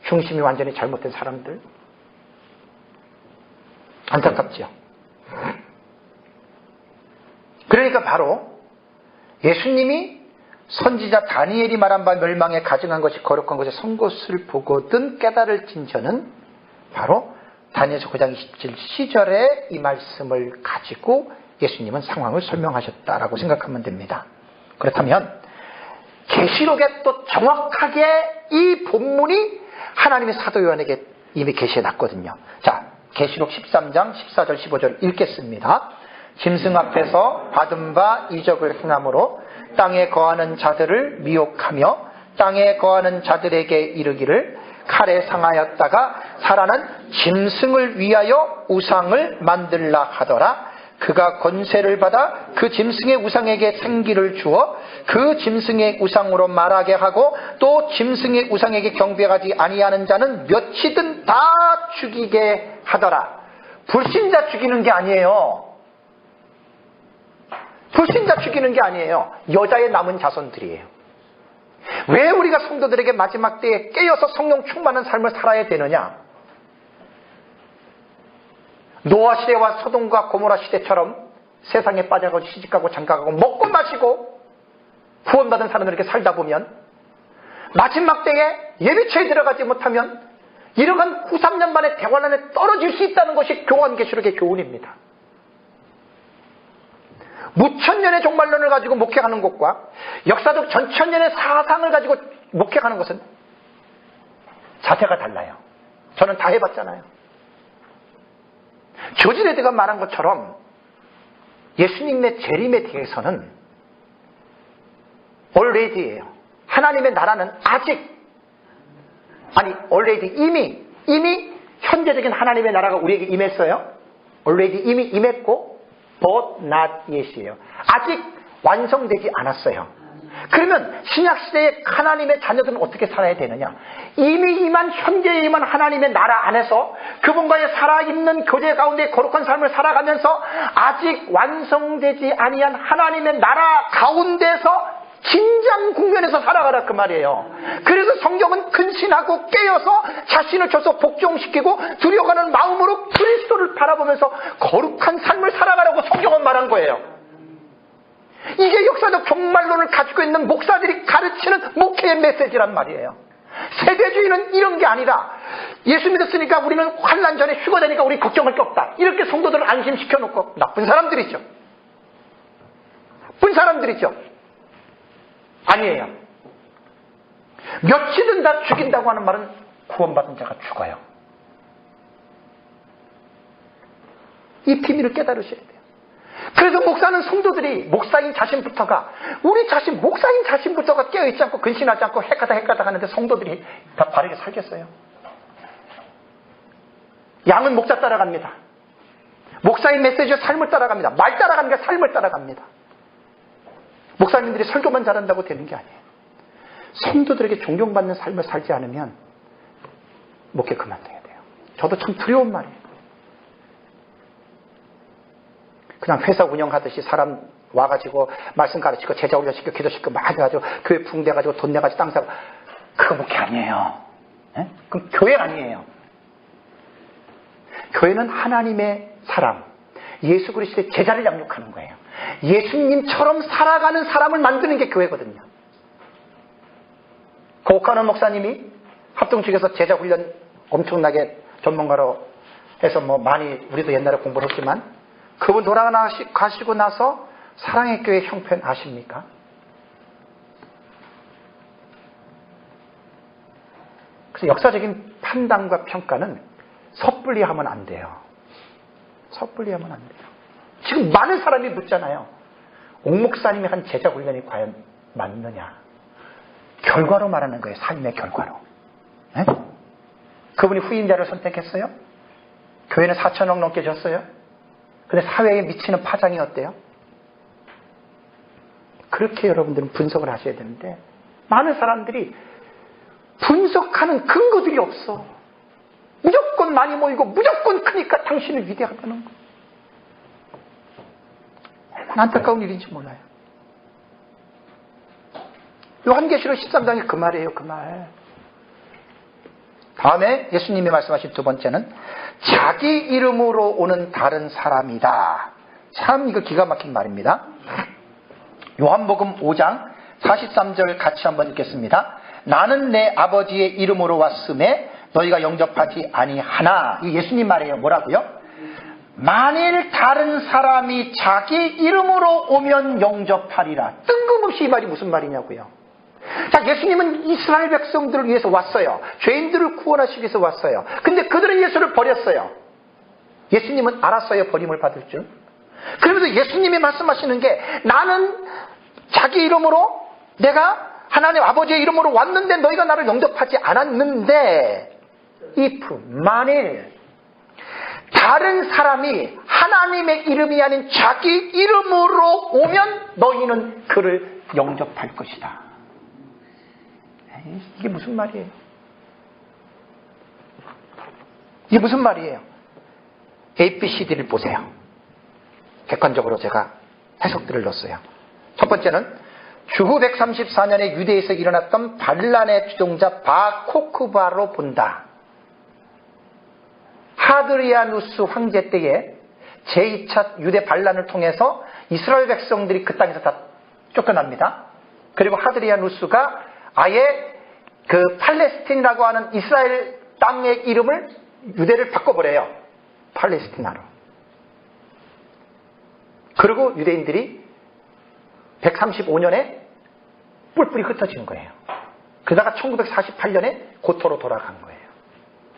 중심이 완전히 잘못된 사람들, 안타깝죠. 그러니까 바로 예수님이 선지자 다니엘이 말한 바 멸망에 가증한 것이 거룩한 것에 선 것을 보거든 깨달을진 저는 바로 다니엘서 9장 27시절에 이 말씀을 가지고 예수님은 상황을 설명하셨다라고 생각하면 됩니다. 그렇다면 계시록에 또 정확하게 이 본문이 하나님의 사도 요한에게 이미 계시해 놨거든요. 자, 계시록 13장 14절 15절 읽겠습니다. 짐승 앞에서 받은 바 이적을 행함으로 땅에 거하는 자들을 미혹하며 땅에 거하는 자들에게 이르기를 칼에 상하였다가 살아난 짐승을 위하여 우상을 만들라 하더라. 그가 권세를 받아 그 짐승의 우상에게 생기를 주어 그 짐승의 우상으로 말하게 하고 또 짐승의 우상에게 경배하지 아니하는 자는 몇이든 다 죽이게 하더라. 불신자 죽이는 게 아니에요. 불신자 죽이는 게 아니에요. 여자의 남은 자손들이에요. 왜 우리가 성도들에게 마지막 때에 깨어서 성령 충만한 삶을 살아야 되느냐? 노아 시대와 소돔과 고모라 시대처럼 세상에 빠져가고 시집가고 장가가고 먹고 마시고 구원받은 사람들 이렇게 살다 보면 마지막 때에 예비처에 들어가지 못하면 이러한 9-3년 만에 대환란에 떨어질 수 있다는 것이 요한계시록의 교훈입니다. 무천년의 종말론을 가지고 목회하는 것과 역사적 전천년의 사상을 가지고 목회하는 것은 자세가 달라요. 저는 다 해봤잖아요. 조지 레드가 말한 것처럼 예수님의 재림에 대해서는 already예요. 하나님의 나라는 아직, 아니 already 이미 현재적인 하나님의 나라가 우리에게 임했어요. already 이미 임했고 but not yet이에요. 아직 완성되지 않았어요. 그러면 신약시대의 하나님의 자녀들은 어떻게 살아야 되느냐? 이미 임한 현재에 임한 하나님의 나라 안에서 그분과의 살아있는 교제 가운데 거룩한 삶을 살아가면서 아직 완성되지 아니한 하나님의 나라 가운데서 긴장 국면에서 살아가라 그 말이에요. 그래서 성경은 근신하고 깨어서 자신을 줘서 복종시키고 두려워하는 마음으로 그리스도를 바라보면서 거룩한 삶을 살아가라고 성경은 말한 거예요. 이게 역사적 종말론을 가지고 있는 목사들이 가르치는 목회의 메시지란 말이에요. 세대주의는 이런 게 아니라 예수 믿었으니까 우리는 환난 전에 휴거되니까 우리 걱정할 게 없다. 이렇게 성도들을 안심시켜놓고 나쁜 사람들이죠. 나쁜 사람들이죠. 아니에요. 며칠은 다 죽인다고 하는 말은 구원받은 자가 죽어요. 이 비밀을 깨달으셔야 돼요. 그래서 목사는 성도들이 목사인 자신부터가 목사인 자신부터가 깨어있지 않고 근신하지 않고 핵하다 하는데 성도들이 다 바르게 살겠어요? 양은 목자 따라갑니다. 목사의 메시지와 삶을 따라갑니다. 말 따라가는 게 삶을 따라갑니다. 목사님들이 설교만 잘한다고 되는 게 아니에요. 성도들에게 존경받는 삶을 살지 않으면 목회 그만둬야 돼요. 저도 참 두려운 말이에요. 그냥 회사 운영하듯이 사람 와가지고 말씀 가르치고 제자 훈련시키고 기도시키고 막 해가지고 교회 붕대가지고 돈 내가지고 땅 사고 그거 목회 아니에요. 에? 그럼 교회 아니에요. 교회는 하나님의 사람, 예수 그리스도의 제자를 양육하는 거예요. 예수님처럼 살아가는 사람을 만드는 게 교회거든요. 고옥하는 목사님이 합동측에서 제자 훈련 엄청나게 전문가로 해서 뭐 많이 우리도 옛날에 공부를 했지만 그분 돌아가시고 나서 사랑의 교회 형편 아십니까? 그래서 역사적인 판단과 평가는 섣불리 하면 안 돼요. 섣불리 하면 안 돼요. 지금 많은 사람이 묻잖아요. 옥 목사님이 한 제자 훈련이 과연 맞느냐? 결과로 말하는 거예요. 삶의 결과로. 네? 그분이 후임자를 선택했어요? 교회는 4천억 넘게 줬어요? 근데 사회에 미치는 파장이 어때요? 그렇게 여러분들은 분석을 하셔야 되는데 많은 사람들이 분석하는 근거들이 없어. 무조건 많이 모이고 무조건 크니까 당신은 위대하다는 거. 얼마나 안타까운 일인지 몰라요. 요한계시록 13장이 그 말이에요. 그 말. 다음에 예수님이 말씀하신 두 번째는 자기 이름으로 오는 다른 사람이다. 참 이거 기가 막힌 말입니다. 요한복음 5장 43절 같이 한번 읽겠습니다. 나는 내 아버지의 이름으로 왔음에 너희가 영접하지 아니하나. 이 예수님 말이에요. 뭐라고요? 만일 다른 사람이 자기 이름으로 오면 영접하리라. 뜬금없이 이 말이 무슨 말이냐고요. 자, 예수님은 이스라엘 백성들을 위해서 왔어요. 죄인들을 구원하시기 위해서 왔어요. 근데 그들은 예수를 버렸어요. 예수님은 알았어요. 버림을 받을 줄. 그러면서 예수님이 말씀하시는 게 나는 자기 이름으로 내가 하나님 아버지의 이름으로 왔는데 너희가 나를 영접하지 않았는데 if 만일 다른 사람이 하나님의 이름이 아닌 자기 이름으로 오면 너희는 그를 영접할 것이다. 이게 무슨 말이에요? 이게 무슨 말이에요? ABCD를 보세요. 객관적으로 제가 해석들을 넣었어요. 첫 번째는 주후 134년에 유대에서 일어났던 반란의 주동자 바 코크바로 본다. 하드리아누스 황제 때에 제2차 유대 반란을 통해서 이스라엘 백성들이 그 땅에서 다 쫓겨납니다. 그리고 하드리아누스가 아예 그 팔레스틴이라고 하는 이스라엘 땅의 이름을 유대를 바꿔버려요. 팔레스티나로. 그리고 유대인들이 135년에 뿔뿔이 흩어진 거예요. 그러다가 1948년에 고토로 돌아간 거예요.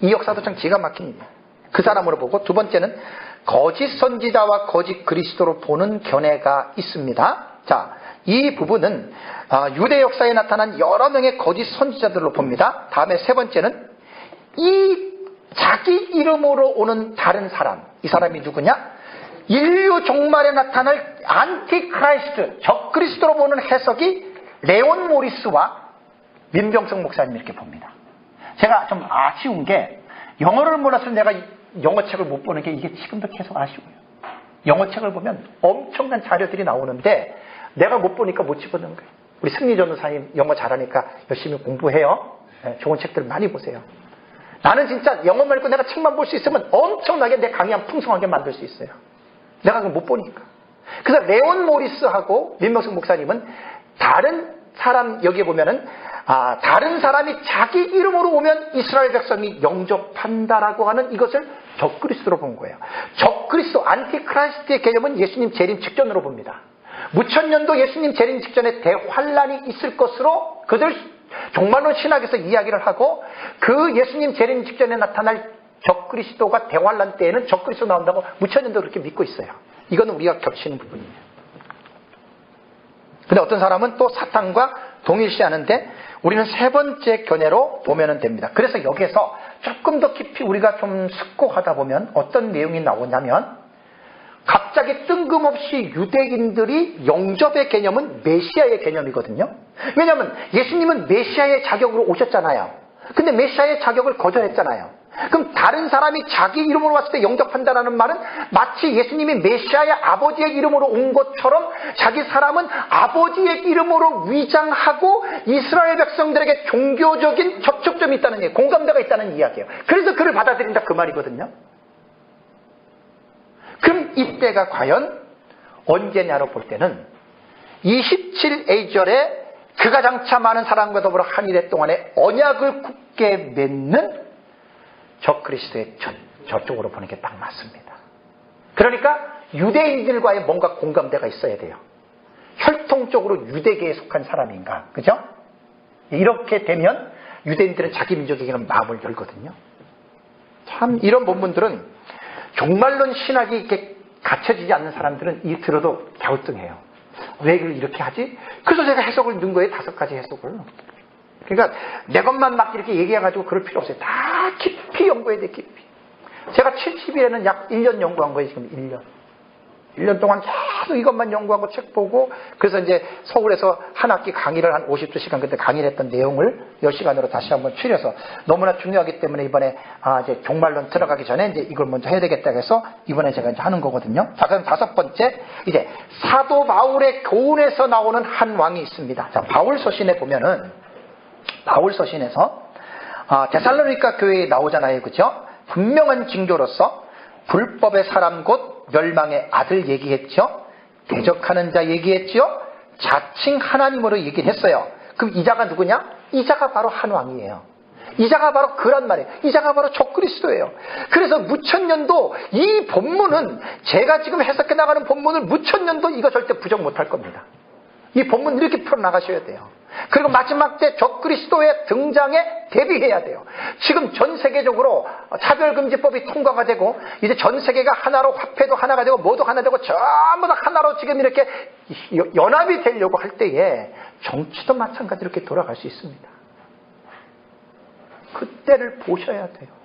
이 역사도 참 기가 막힌 일이에요. 그 사람으로 보고, 두 번째는 거짓 선지자와 거짓 그리스도로 보는 견해가 있습니다. 자, 이 부분은 유대 역사에 나타난 여러 명의 거짓 선지자들로 봅니다. 다음에 세 번째는 이 자기 이름으로 오는 다른 사람, 이 사람이 누구냐? 인류 종말에 나타날 안티크라이스트, 적그리스도로 보는 해석이 레온 모리스와 민병성 목사님 이렇게 봅니다. 제가 좀 아쉬운 게 영어를 몰라서 내가 영어책을 못 보는 게 이게 지금도 계속 아쉬워요. 영어책을 보면 엄청난 자료들이 나오는데 내가 못 보니까 못 집어넣는 거예요. 우리 승리 전도사님 영어 잘하니까 열심히 공부해요. 네, 좋은 책들 많이 보세요. 나는 진짜 영어 말고 내가 책만 볼 수 있으면 엄청나게 내 강의 풍성하게 만들 수 있어요. 내가 그걸 못 보니까. 그래서 레온 모리스하고 민병성 목사님은 다른 사람, 여기에 보면은 다른 사람이 자기 이름으로 오면 이스라엘 백성이 영접한다라고 하는 이것을 적그리스도로 본 거예요. 적그리스도, 안티크라이스트의 개념은 예수님 재림 직전으로 봅니다. 무천년도 예수님 재림 직전에 대환란이 있을 것으로 그들 종말론 신학에서 이야기를 하고, 그 예수님 재림 직전에 나타날 적그리스도가 대환란 때에는 적그리스도 나온다고 무천년도 그렇게 믿고 있어요. 이거는 우리가 겹치는 부분이에요. 근데 어떤 사람은 또 사탄과 동일시하는데 우리는 세 번째 견해로 보면 됩니다. 그래서 여기에서 조금 더 깊이 우리가 좀 숙고하다 보면 어떤 내용이 나오냐면, 갑자기 뜬금없이 유대인들이 영접의 개념은 메시아의 개념이거든요. 왜냐하면 예수님은 메시아의 자격으로 오셨잖아요. 근데 메시아의 자격을 거절했잖아요. 그럼 다른 사람이 자기 이름으로 왔을 때 영접한다는 말은 마치 예수님이 메시아의 아버지의 이름으로 온 것처럼 자기 사람은 아버지의 이름으로 위장하고 이스라엘 백성들에게 종교적인 접촉점이 있다는 얘기예요. 공감대가 있다는 이야기예요. 그래서 그를 받아들인다 그 말이거든요. 그럼 이때가 과연 언제냐로 볼 때는 27A절에 그가 장차 많은 사람과 더불어 한 일해 동안에 언약을 굳게 맺는 적그리스도의 저쪽으로 보는 게 딱 맞습니다. 그러니까 유대인들과의 뭔가 공감대가 있어야 돼요. 혈통적으로 유대계에 속한 사람인가, 그죠? 이렇게 되면 유대인들은 자기 민족에게는 마음을 열거든요. 참 이런 본문들은 종말론 신학이 이렇게 갖춰지지 않는 사람들은 이 들어도 갸우뚱해요. 왜 이렇게 하지? 그래서 제가 해석을 넣은 거예요. 5가지 해석을. 그러니까 내 것만 막 이렇게 얘기해가지고 그럴 필요 없어요. 다 깊이 연구해야 돼, 깊이. 제가 70일에는 약 1년 연구한 거예요, 지금 1년. 1년 동안 계속 이것만 연구하고 책 보고, 그래서 이제 서울에서 한 학기 강의를 한 52시간 그때 강의를 했던 내용을 10시간으로 다시 한번 추려서 너무나 중요하기 때문에 이번에 이제 종말론 들어가기 전에 이제 이걸 먼저 해야 되겠다 해서 이번에 제가 이제 하는 거거든요. 자, 그럼 5번째, 이제 사도 바울의 교훈에서 나오는 한 왕이 있습니다. 자, 바울 서신에 보면은, 바울 서신에서 데살로니가 교회에 나오잖아요, 그죠? 분명한 징조로서 불법의 사람 곧 멸망의 아들 얘기했죠. 대적하는 자 얘기했죠. 자칭 하나님으로 얘기를 했어요. 그럼 이 자가 누구냐? 이 자가 바로 한 왕이에요. 이 자가 바로 그란 말이에요. 이 자가 바로 적그리스도예요. 그래서 무천년도 이 본문은, 제가 지금 해석해 나가는 본문을 무천년도 이거 절대 부정 못할 겁니다. 이 본문 이렇게 풀어나가셔야 돼요. 그리고 마지막 때 적그리스도의 등장에 대비해야 돼요. 지금 전 세계적으로 차별금지법이 통과가 되고 이제 전 세계가 하나로, 화폐도 하나가 되고 뭐도 하나 되고 전부 다 하나로 지금 이렇게 연합이 되려고 할 때에 정치도 마찬가지로 이렇게 돌아갈 수 있습니다. 그때를 보셔야 돼요.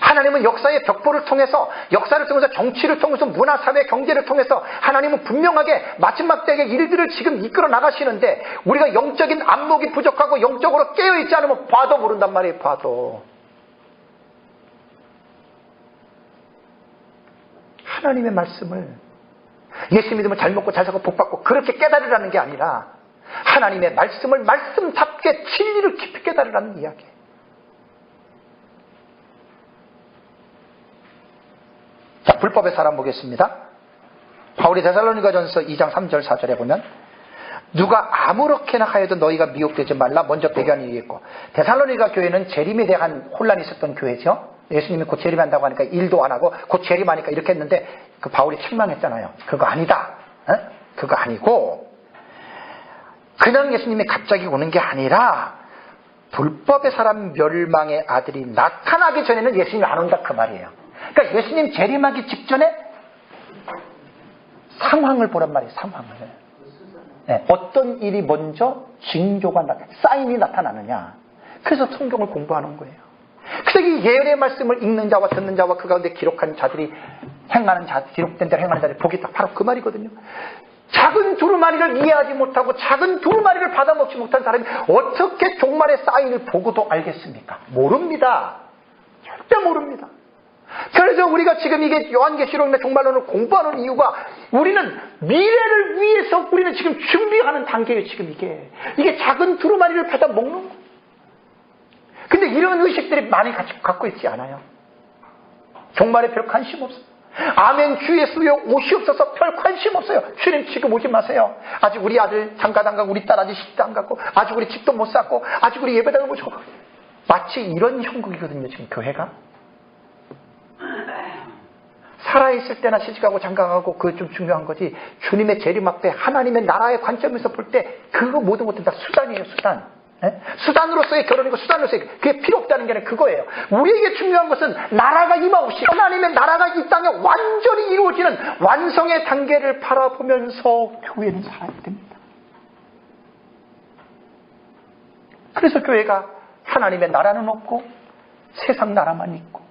하나님은 역사의 벽보를 통해서, 역사를 통해서, 정치를 통해서, 문화, 사회, 경제를 통해서 하나님은 분명하게 마지막 때의 일들을 지금 이끌어 나가시는데, 우리가 영적인 안목이 부족하고 영적으로 깨어있지 않으면 봐도 모른단 말이에요. 봐도. 하나님의 말씀을 예수 믿으면 잘 먹고 잘 사고 복 받고 그렇게 깨달으라는 게 아니라 하나님의 말씀을 말씀답게 진리를 깊이 깨달으라는 이야기예요. 자, 불법의 사람 보겠습니다. 바울이 데살로니가전서 2장 3절 4절에 보면, 누가 아무렇게나 하여도 너희가 미혹되지 말라. 먼저 배경이 있고, 데살로니가 교회는 재림에 대한 혼란이 있었던 교회죠. 예수님이 곧 재림한다고 하니까 일도 안 하고 곧 재림하니까 이렇게 했는데 그 바울이 실망했잖아요. 그거 아니다. 그거 아니고 그냥 예수님이 갑자기 오는 게 아니라 불법의 사람 멸망의 아들이 나타나기 전에는 예수님이 안 온다 그 말이에요. 그러니까 예수님 재림하기 직전에 상황을 보란 말이에요. 상황을. 네, 어떤 일이 먼저 징조가 사인이 나타나느냐. 그래서 성경을 공부하는 거예요. 그래서 이 예언의 말씀을 읽는 자와 듣는 자와 그 가운데 기록한 자들이 행하는 자, 기록된 대로 행하는 자들이 복이 있다. 바로 그 말이거든요. 작은 두루마리를 이해하지 못하고 작은 두루마리를 받아먹지 못한 사람이 어떻게 종말의 사인을 보고도 알겠습니까? 모릅니다. 절대 모릅니다. 그래서 우리가 지금 이게 요한계시록이나 종말론을 공부하는 이유가 우리는 미래를 위해서 우리는 지금 준비하는 단계예요. 지금 이게 작은 두루마리를 받아먹는 거예요. 근데 이런 의식들이 많이 갖고 있지 않아요. 종말에 별 관심 없어요. 아멘 주 예수여 오시옵소서 별 관심 없어요. 주님 지금 오지 마세요. 아직 우리 아들 장가도 안 가고 우리 딸 아직 시집도 안 가고 아직 우리 집도 못 샀고 아직 우리 예배당을 못 주고 마치 이런 형국이거든요. 지금 교회가. 살아있을 때나 시집가고 장가가고 그거 좀 중요한 거지. 주님의 재림 앞에 하나님의 나라의 관점에서 볼 때 그거 모든 것들 다 수단이에요. 수단. 수단으로서의 결혼이고 수단으로서의 그게 필요 없다는 게 아니라 그거예요. 우리에게 중요한 것은 나라가 임하옵시고 하나님의 나라가 이 땅에 완전히 이루어지는 완성의 단계를 바라보면서 교회는 살아야 됩니다. 그래서 교회가 하나님의 나라는 없고 세상 나라만 있고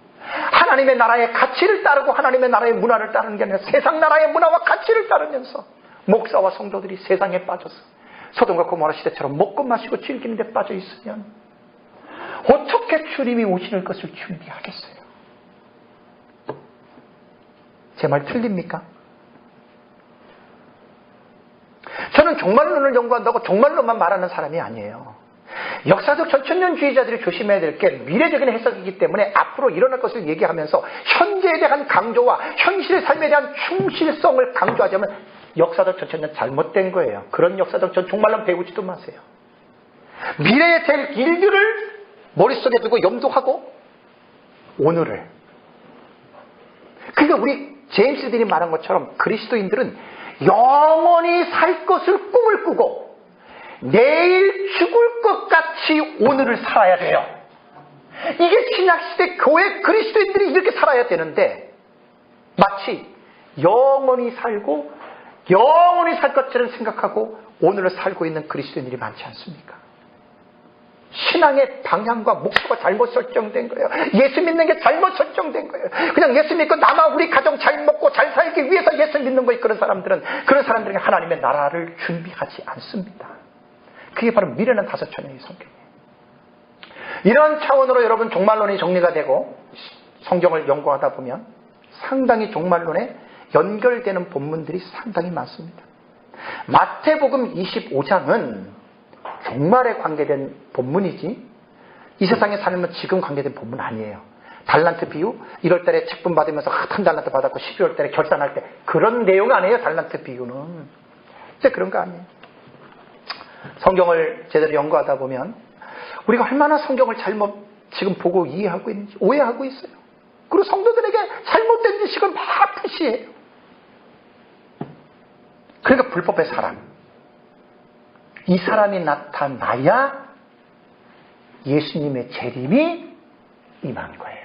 하나님의 나라의 가치를 따르고 하나님의 나라의 문화를 따르는 게 아니라 세상 나라의 문화와 가치를 따르면서 목사와 성도들이 세상에 빠져서 소돔과 고모라 시대처럼 먹고 마시고 즐기는 데 빠져 있으면 어떻게 주님이 오시는 것을 준비하겠어요? 제 말 틀립니까? 저는 종말론을 연구한다고 종말론만 말하는 사람이 아니에요. 역사적 전천년주의자들이 조심해야 될 게 미래적인 해석이기 때문에 앞으로 일어날 것을 얘기하면서 현재에 대한 강조와 현실의 삶에 대한 충실성을 강조하자면 역사적 전천년 잘못된 거예요. 그런 역사적 전 종말론 배우지도 마세요. 미래에 될 일들을 머릿속에 두고 염두하고 오늘을. 그러니까 우리 제임스 딘이 말한 것처럼 그리스도인들은 영원히 살 것을 꿈을 꾸고 내일 죽을 것 같이 오늘을 살아야 돼요. 이게 신약시대 교회 그리스도인들이 이렇게 살아야 되는데 마치 영원히 살고 영원히 살 것처럼 생각하고 오늘을 살고 있는 그리스도인들이 많지 않습니까? 신앙의 방향과 목표가 잘못 설정된 거예요. 예수 믿는 게 잘못 설정된 거예요. 그냥 예수 믿고 나만 우리 가정 잘 먹고 잘 살기 위해서 예수 믿는 거예요. 그런 사람들은 하나님의 나라를 준비하지 않습니다. 그게 바로 미래는 다섯 천년의 성경이에요. 이런 차원으로 여러분 종말론이 정리가 되고 성경을 연구하다 보면 상당히 종말론에 연결되는 본문들이 상당히 많습니다. 마태복음 25장은 종말에 관계된 본문이지 이 세상에 살면 지금 관계된 본문 아니에요. 달란트 비유 1월달에 책분 받으면서 한 달란트 받았고 12월달에 결산할 때 그런 내용 아니에요. 달란트 비유는 진짜 그런 거 아니에요. 성경을 제대로 연구하다 보면 우리가 얼마나 성경을 잘못 지금 보고 이해하고 있는지 오해하고 있어요. 그리고 성도들에게 잘못된 지식을 막 푸시해요. 그러니까 불법의 사람, 이 사람이 나타나야 예수님의 재림이 임한 거예요.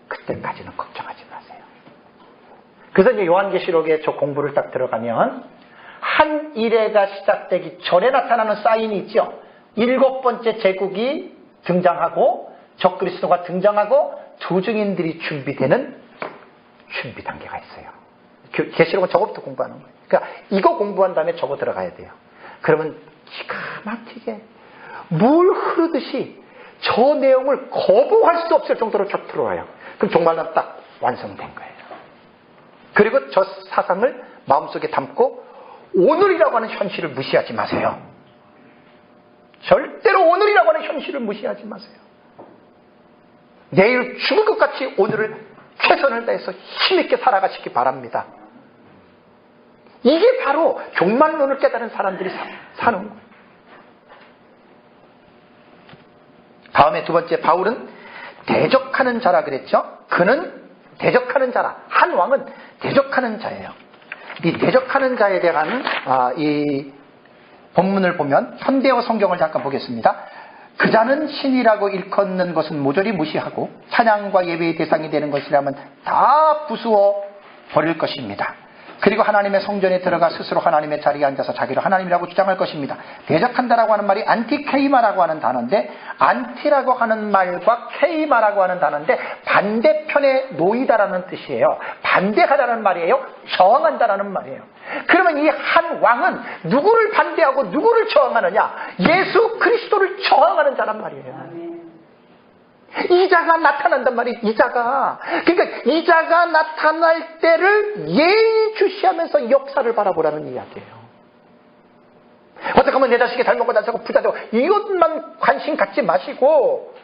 그때까지는 걱정하지 마세요. 그래서 이제 요한계시록에 저 공부를 딱 들어가면 한 일회가 시작되기 전에 나타나는 사인이 있죠. 7번째 제국이 등장하고 적그리스도가 등장하고 두 증인들이 준비되는 준비 단계가 있어요. 계시록은 저거부터 공부하는 거예요. 그러니까 이거 공부한 다음에 저거 들어가야 돼요. 그러면 기가 막히게 물 흐르듯이 저 내용을 거부할 수 없을 정도로 쫙 들어와요. 그럼 종말론 딱 완성된 거예요. 그리고 저 사상을 마음속에 담고 오늘이라고 하는 현실을 무시하지 마세요. 절대로 오늘이라고 하는 현실을 무시하지 마세요. 내일 죽을 것 같이 오늘을 최선을 다해서 힘있게 살아가시기 바랍니다. 이게 바로 종말론을 깨달은 사람들이 사는 거예요. 다음에 두 번째 바울은 대적하는 자라 그랬죠. 그는 대적하는 자라. 한 왕은 대적하는 자예요. 이 대적하는 자에 대한 이 본문을 보면 현대어 성경을 잠깐 보겠습니다. 그자는 신이라고 일컫는 것은 모조리 무시하고 찬양과 예배의 대상이 되는 것이라면 다 부수어 버릴 것입니다. 그리고 하나님의 성전에 들어가 스스로 하나님의 자리에 앉아서 자기를 하나님이라고 주장할 것입니다. 대적한다라고 하는 말이 안티케이마라고 하는 단어인데, 안티라고 하는 말과 케이마라고 하는 단어인데 반대편에 놓이다라는 뜻이에요. 반대하다라는 말이에요. 저항한다라는 말이에요. 그러면 이 한 왕은 누구를 반대하고 누구를 저항하느냐? 예수 그리스도를 저항하는 자란 말이에요. 이자가 나타난단 말이에요. 이자가. 그러니까 이자가 나타날 때를 예의주시하면서 역사를 바라보라는 이야기예요. 어떻게 하면 내 자식이 잘 먹고 잘 살고 부자 되고 이것만 관심 갖지 마시고,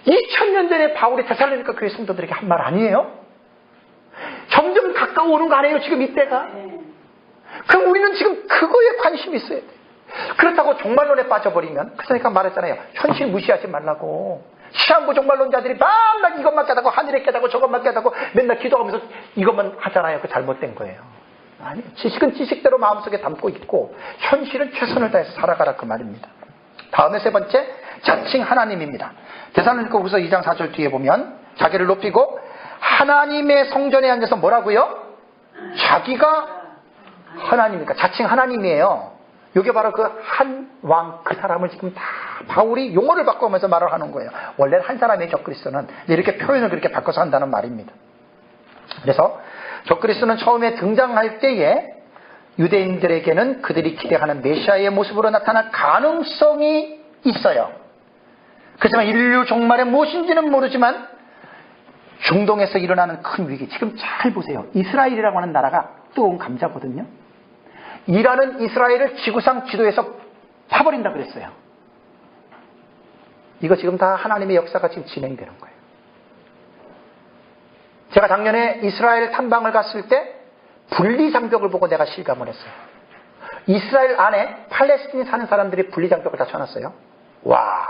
2000년 전에 바울이 데살로니가 교회 성도들에게 한 말 아니에요? 점점 가까워오는 거 아니에요, 지금 이때가? 그럼 우리는 지금 그거에 관심이 있어야 돼요. 그렇다고 종말론에 빠져버리면, 그러니까 말했잖아요. 현실 무시하지 말라고. 시한부 종말론자들이 맨날 이것만 깨닫고 하늘에 깨닫고 저것만 깨닫고 맨날 기도하면서 이것만 하잖아요. 그 잘못된 거예요. 아니, 지식은 지식대로 마음속에 담고 있고 현실은 최선을 다해서 살아가라, 그 말입니다. 다음에 세 번째, 자칭 하나님입니다. 데살로니가후서 2장 4절 뒤에 보면 자기를 높이고 하나님의 성전에 앉아서 뭐라고요? 자기가 하나님이니까 자칭 하나님이에요. 이게 바로 그 한 왕, 그 사람을 지금 다 바울이 용어를 바꾸면서 말을 하는 거예요. 원래는 한 사람의 적그리스도는 이렇게 표현을 그렇게 바꿔서 한다는 말입니다. 그래서 적그리스도는 처음에 등장할 때에 유대인들에게는 그들이 기대하는 메시아의 모습으로 나타날 가능성이 있어요. 그렇지만 인류 종말에 무엇인지는 모르지만 중동에서 일어나는 큰 위기, 지금 잘 보세요. 이스라엘이라고 하는 나라가 뜨거운 감자거든요. 이란은 이스라엘을 지구상 지도에서 파버린다 그랬어요. 이거 지금 다 하나님의 역사가 지금 진행되는 거예요. 제가 작년에 이스라엘 탐방을 갔을 때 분리장벽을 보고 내가 실감을 했어요. 이스라엘 안에 팔레스틴이 사는 사람들이 분리장벽을 다 쳐놨어요. 와,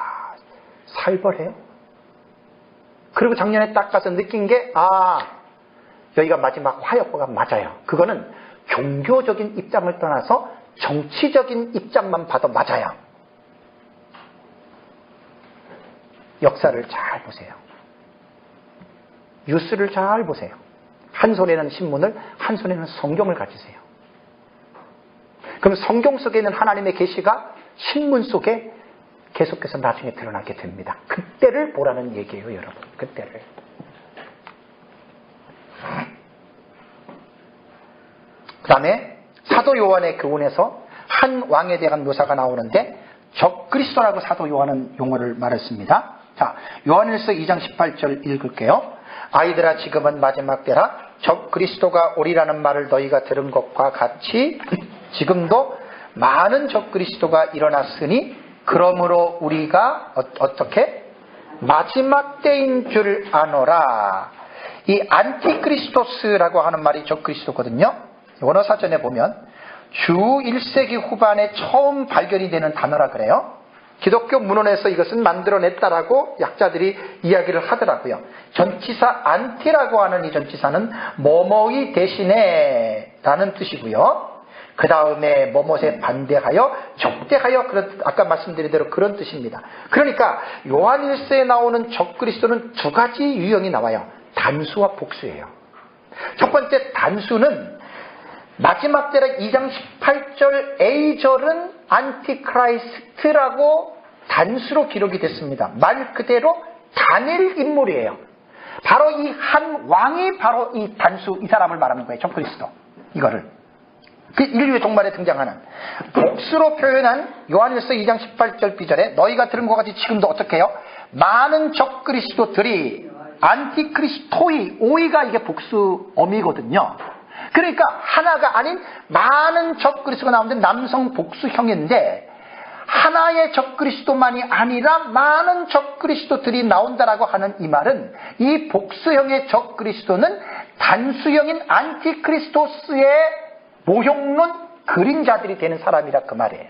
살벌해요. 그리고 작년에 딱 가서 느낀 게, 여기가 마지막 화약고가 맞아요. 그거는 종교적인 입장을 떠나서 정치적인 입장만 봐도 맞아요. 역사를 잘 보세요. 뉴스를 잘 보세요. 한 손에는 신문을, 한 손에는 성경을 가지세요. 그럼 성경 속에 있는 하나님의 계시가 신문 속에 계속해서 나중에 드러나게 됩니다. 그때를 보라는 얘기예요, 여러분. 그때를. 그 다음에 사도 요한의 교훈에서 한 왕에 대한 묘사가 나오는데 적그리스도라고 사도 요한은 용어를 말했습니다. 자, 요한일서 2장 18절 읽을게요. 아이들아, 지금은 마지막 때라. 적그리스도가 오리라는 말을 너희가 들은 것과 같이 지금도 많은 적그리스도가 일어났으니 그러므로 우리가 어떻게? 마지막 때인 줄 아노라. 이 안티크리스토스라고 하는 말이 적그리스도거든요. 원어사전에 보면 주 1세기 후반에 처음 발견이 되는 단어라 그래요. 기독교 문헌에서 이것은 만들어냈다라고 약자들이 이야기를 하더라고요. 전치사 안티라고 하는 이 전치사는 뭐뭐이 대신에 라는 뜻이고요. 그 다음에 뭐뭐에 반대하여 적대하여, 아까 말씀드린 대로 그런 뜻입니다. 그러니까 요한일서에 나오는 적그리스도는 두 가지 유형이 나와요. 단수와 복수예요. 첫 번째 단수는 마지막 때라 2장 18절 A절은 안티크라이스트라고 단수로 기록이 됐습니다. 말 그대로 단일 인물이에요. 바로 이 한 왕이 바로 이 단수, 이 사람을 말하는 거예요. 적그리스도. 이거를. 그 인류의 종말에 등장하는 복수로 표현한 요한일서 2장 18절 B절에 너희가 들은 것 같이 지금도 어떻게 해요? 많은 적그리스도들이 안티크리스토이, 오이가 이게 복수 어미거든요. 그러니까 하나가 아닌 많은 적그리스도가 나오는데 남성 복수형인데 하나의 적그리스도만이 아니라 많은 적그리스도들이 나온다라고 하는 이 말은 이 복수형의 적그리스도는 단수형인 안티크리스토스의 모형론 그림자들이 되는 사람이라 그 말이에요.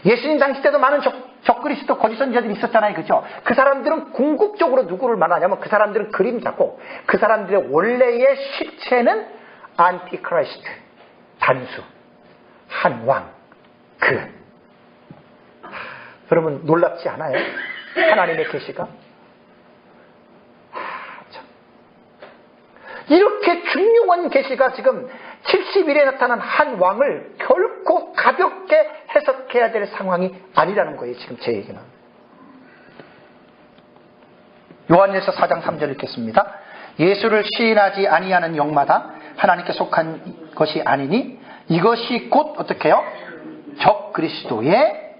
예수님 당시 때도 많은 적그리스도 거짓 선지자들이 있었잖아요. 그죠? 그 사람들은 궁극적으로 누구를 말하냐면 그 사람들은 그림자고 그 사람들의 원래의 실체는 안티크라이스트, 단수, 한 왕, 여러분 놀랍지 않아요? 하나님의 계시가? 이렇게 중요한 계시가 지금 70일에 나타난 한 왕을 결코 가볍게 해석해야 될 상황이 아니라는 거예요. 지금 제 얘기는. 요한일서 4장 3절 읽겠습니다. 예수를 시인하지 아니하는 영마다 하나님께 속한 것이 아니니 이것이 곧 어떻게 해요? 적 그리스도의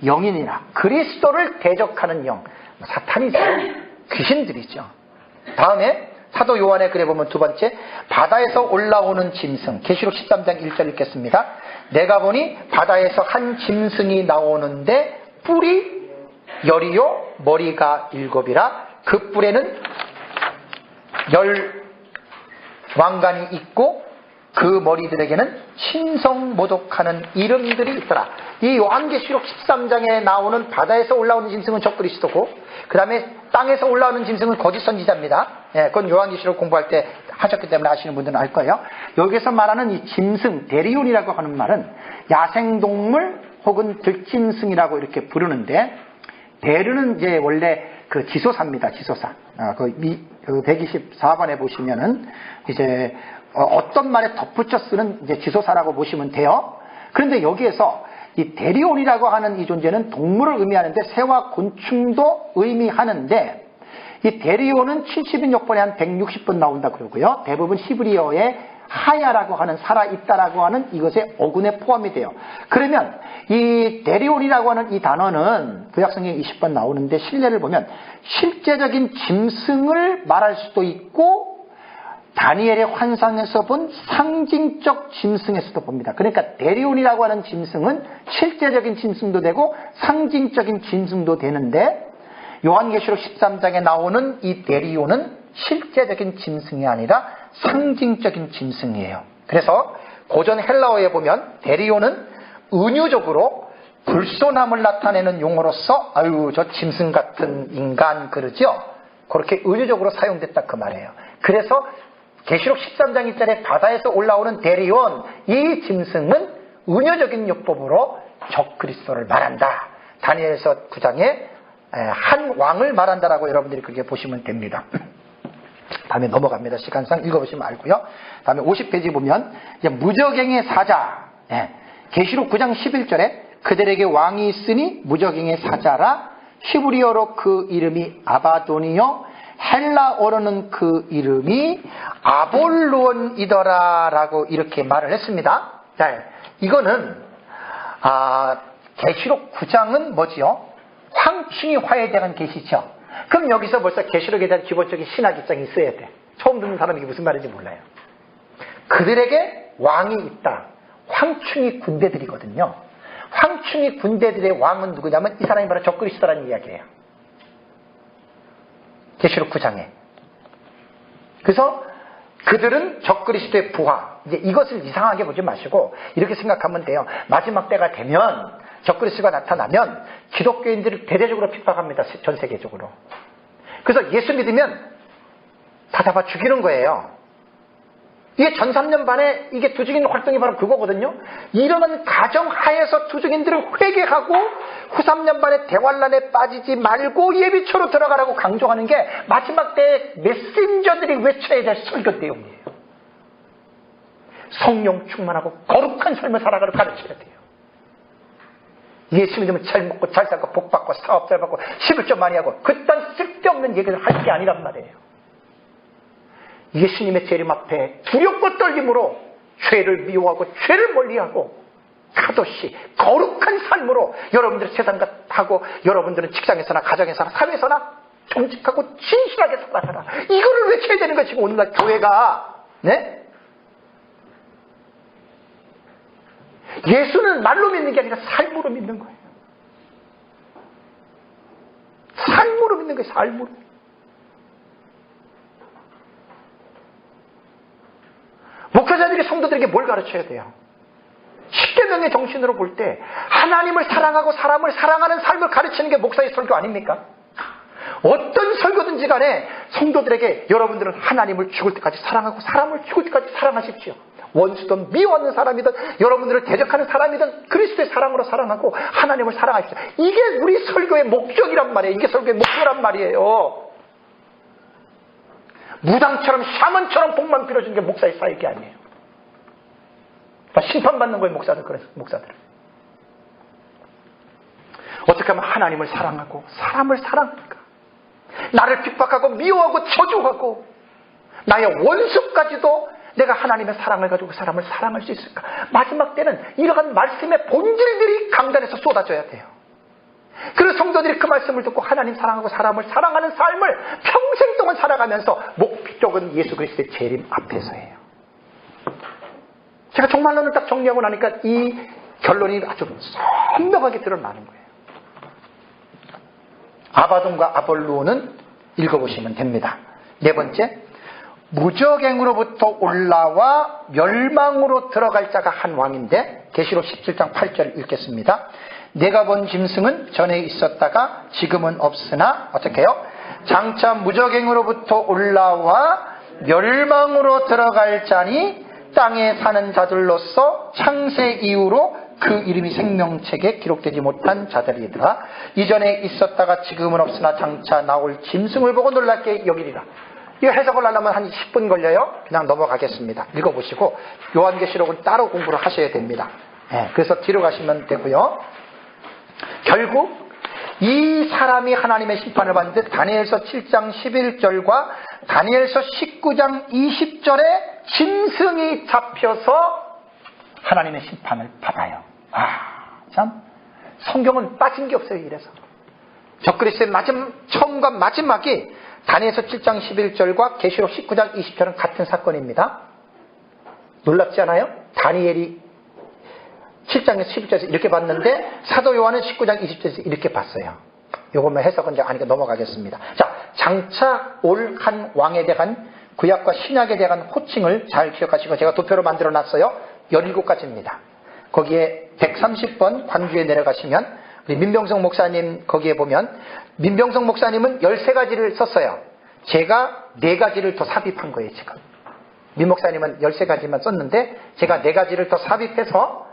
영이니라. 그리스도를 대적하는 영. 사탄이죠. 귀신들이죠. 다음에 사도 요한의 글에 보면 두 번째, 바다에서 올라오는 짐승. 계시록 13장 1절 읽겠습니다. 내가 보니 바다에서 한 짐승이 나오는데 뿔이 열이요 머리가 7이라. 그 뿔에는 10 왕관이 있고 그 머리들에게는 신성모독하는 이름들이 있더라. 이 요한계시록 13장에 나오는 바다에서 올라오는 짐승은 적그리스도고, 그 다음에 땅에서 올라오는 짐승은 거짓 선지자입니다. 예, 그건 요한계시록 공부할 때 하셨기 때문에 아시는 분들은 알 거예요. 여기서 말하는 이 짐승, 데리온이라고 하는 말은 야생동물 혹은 들짐승이라고 이렇게 부르는데, 데르는 이제 원래 그 지소사입니다. 지소사. 그 124번에 보시면은 이제 어떤 말에 덧붙여 쓰는 이제 지소사라고 보시면 돼요. 그런데 여기에서 이 데리온이라고 하는 이 존재는 동물을 의미하는데 새와 곤충도 의미하는데, 이 데리온은 70인 역번에 한 160번 나온다 그러고요. 대부분 히브리어에 하야라고 하는 살아있다라고 하는 이것의 어근에 포함이 돼요. 그러면 이 데리온이라고 하는 이 단어는 구약성경에 20번 나오는데 신뢰를 보면 실제적인 짐승을 말할 수도 있고 다니엘의 환상에서 본 상징적 짐승에서도 봅니다. 그러니까 데리온이라고 하는 짐승은 실제적인 짐승도 되고 상징적인 짐승도 되는데, 요한계시록 13장에 나오는 이 데리온은 실제적인 짐승이 아니라 상징적인 짐승이에요. 그래서 고전 헬라어에 보면 데리온은 은유적으로 불손함을 나타내는 용어로서 아유 저 짐승 같은 인간 그러죠. 그렇게 은유적으로 사용됐다 그 말이에요. 그래서 계시록 13장 1절에 바다에서 올라오는 데리온, 이 짐승은 은유적인 요법으로 적그리스도를 말한다. 다니엘서 9장에 한 왕을 말한다라고 여러분들이 그렇게 보시면 됩니다. 다음에 넘어갑니다. 시간상 읽어보시면 알고요. 다음에 50페이지 보면 이제 무저갱의 사자. 계시록 9장 11절에 그들에게 왕이 있으니 무저갱의 사자라. 히브리어로 그 이름이 아바돈이요 헬라어로는 그 이름이 아볼론이더라 라고 이렇게 말을 했습니다. 자, 이거는 계시록 9장은 뭐지요? 황충이 화에 대한 계시죠. 그럼 여기서 벌써 계시록에 대한 기본적인 신학 입장이 있어야 돼. 처음 듣는 사람이 이게 무슨 말인지 몰라요. 그들에게 왕이 있다. 황충이 군대들이거든요. 황충이 군대들의 왕은 누구냐면 이 사람이 바로 적그리스도라는 이야기예요. 계시록 9장에. 그래서 그들은 적그리스도의 부하. 이제 이것을 이상하게 보지 마시고 이렇게 생각하면 돼요. 마지막 때가 되면 적그리스도가 나타나면 기독교인들을 대대적으로 핍박합니다. 전 세계적으로. 그래서 예수 믿으면 다 잡아 죽이는 거예요. 이게 전 3년 반에 이게 두증인 활동이 바로 그거거든요. 이러한 가정하에서 두증인들을 회개하고 후 3년 반에 대환란에 빠지지 말고 예비초로 들어가라고 강조하는 게 마지막 때에 메신저들이 외쳐야 될 설교 내용이에요. 성령 충만하고 거룩한 삶을 살아가를 가르쳐야 돼요. 예수 믿으면 잘 먹고 잘 살고 복 받고 사업 잘 받고 11조 많이 하고 그딴 쓸데없는 얘기를 할 게 아니란 말이에요. 예수님의 재림 앞에 두렵고 떨림으로 죄를 미워하고 죄를 멀리하고 카도시 거룩한 삶으로 여러분들 세상하고 여러분들은 직장에서나 가정에서나 사회에서나 정직하고 진실하게 살아가라. 이거를 외쳐야 되는 거지. 지금 오늘날 교회가 예수는 말로 믿는 게 아니라 삶으로 믿는 거예요. 삶으로 믿는 거예요. 삶으로. 목회자들이 성도들에게 뭘 가르쳐야 돼요? 십계명의 정신으로 볼 때 하나님을 사랑하고 사람을 사랑하는 삶을 가르치는 게 목사의 설교 아닙니까? 어떤 설교든지 간에 성도들에게 여러분들은 하나님을 죽을 때까지 사랑하고 사람을 죽을 때까지 사랑하십시오. 원수든 미워하는 사람이든 여러분들을 대적하는 사람이든 그리스도의 사랑으로 사랑하고 하나님을 사랑하십시오. 이게 우리 설교의 목적이란 말이에요. 이게 설교의 목표란 말이에요. 무당처럼 샤먼처럼 복만 빌어주는 게 목사의 사역이 아니에요. 심판받는 거예요. 목사들은. 어떻게 하면 하나님을 사랑하고 사람을 사랑할까? 나를 핍박하고 미워하고 저주하고 나의 원수까지도 내가 하나님의 사랑을 가지고 사람을 사랑할 수 있을까? 마지막 때는 이러한 말씀의 본질들이 강단에서 쏟아져야 돼요. 그래서 성도들이 그 말씀을 듣고 하나님 사랑하고 사람을 사랑하는 삶을 평생 동안 살아가면서 목적은 예수 그리스도의 재림 앞에서예요. 제가 종말론을 딱 정리하고 나니까 이 결론이 아주 선명하게 드러나는 거예요. 아바돈과 아볼루오는 읽어보시면 됩니다. 네 번째, 무적행으로부터 올라와 멸망으로 들어갈 자가 한 왕인데 계시록 17장 8절 읽겠습니다. 내가 본 짐승은 전에 있었다가 지금은 없으나 어떻게 해요? 장차 무적행으로부터 올라와 멸망으로 들어갈 자니 땅에 사는 자들로서 창세 이후로 그 이름이 생명책에 기록되지 못한 자들이더라. 이전에 있었다가 지금은 없으나 장차 나올 짐승을 보고 놀랍게 여기리라. 이 해석을 하려면 한 10분 걸려요. 그냥 넘어가겠습니다. 읽어보시고 요한계시록은 따로 공부를 하셔야 됩니다. 그래서 뒤로 가시면 되고요. 결국 이 사람이 하나님의 심판을 받는데 다니엘서 7장 11절과 다니엘서 19장 20절에 짐승이 잡혀서 하나님의 심판을 받아요. 참 성경은 빠진 게 없어요. 이래서 적그리스도의 처음과 마지막이 다니엘서 7장 11절과 계시록 19장 20절은 같은 사건입니다. 놀랍지 않아요? 다니엘이 7장에서 11절에서 이렇게 봤는데 사도 요한은 19장 20절에서 이렇게 봤어요. 요것만 해석은 이제 아니까 넘어가겠습니다. 자, 장차 올 한 왕에 대한 구약과 신약에 대한 호칭을 잘 기억하시고 제가 도표로 만들어 놨어요. 17가지입니다. 거기에 130번 관주에 내려가시면 우리 민병성 목사님 거기에 보면 민병성 목사님은 13가지를 썼어요. 제가 4가지를 더 삽입한 거예요. 지금 민 목사님은 13가지만 썼는데 제가 4가지를 더 삽입해서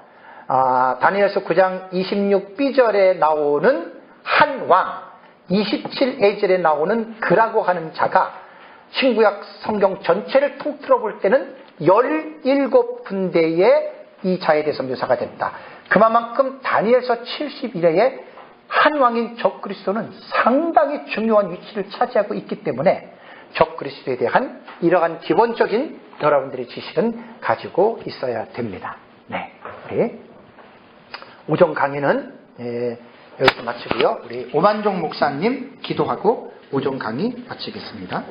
다니엘서 9장 26b절에 나오는 한 왕, 27A절에 나오는 그라고 하는 자가 신구약 성경 전체를 통틀어 볼 때는 17군데의 이 자에 대해서 묘사가 됐다. 그만큼 다니엘서 71회에 한 왕인 적그리스도는 상당히 중요한 위치를 차지하고 있기 때문에 적그리스도에 대한 이러한 기본적인 여러분들의 지식은 가지고 있어야 됩니다. 네, 우리 오전 강의는 여기서 마치고요. 우리 오만종 목사님 기도하고 오전 강의 마치겠습니다.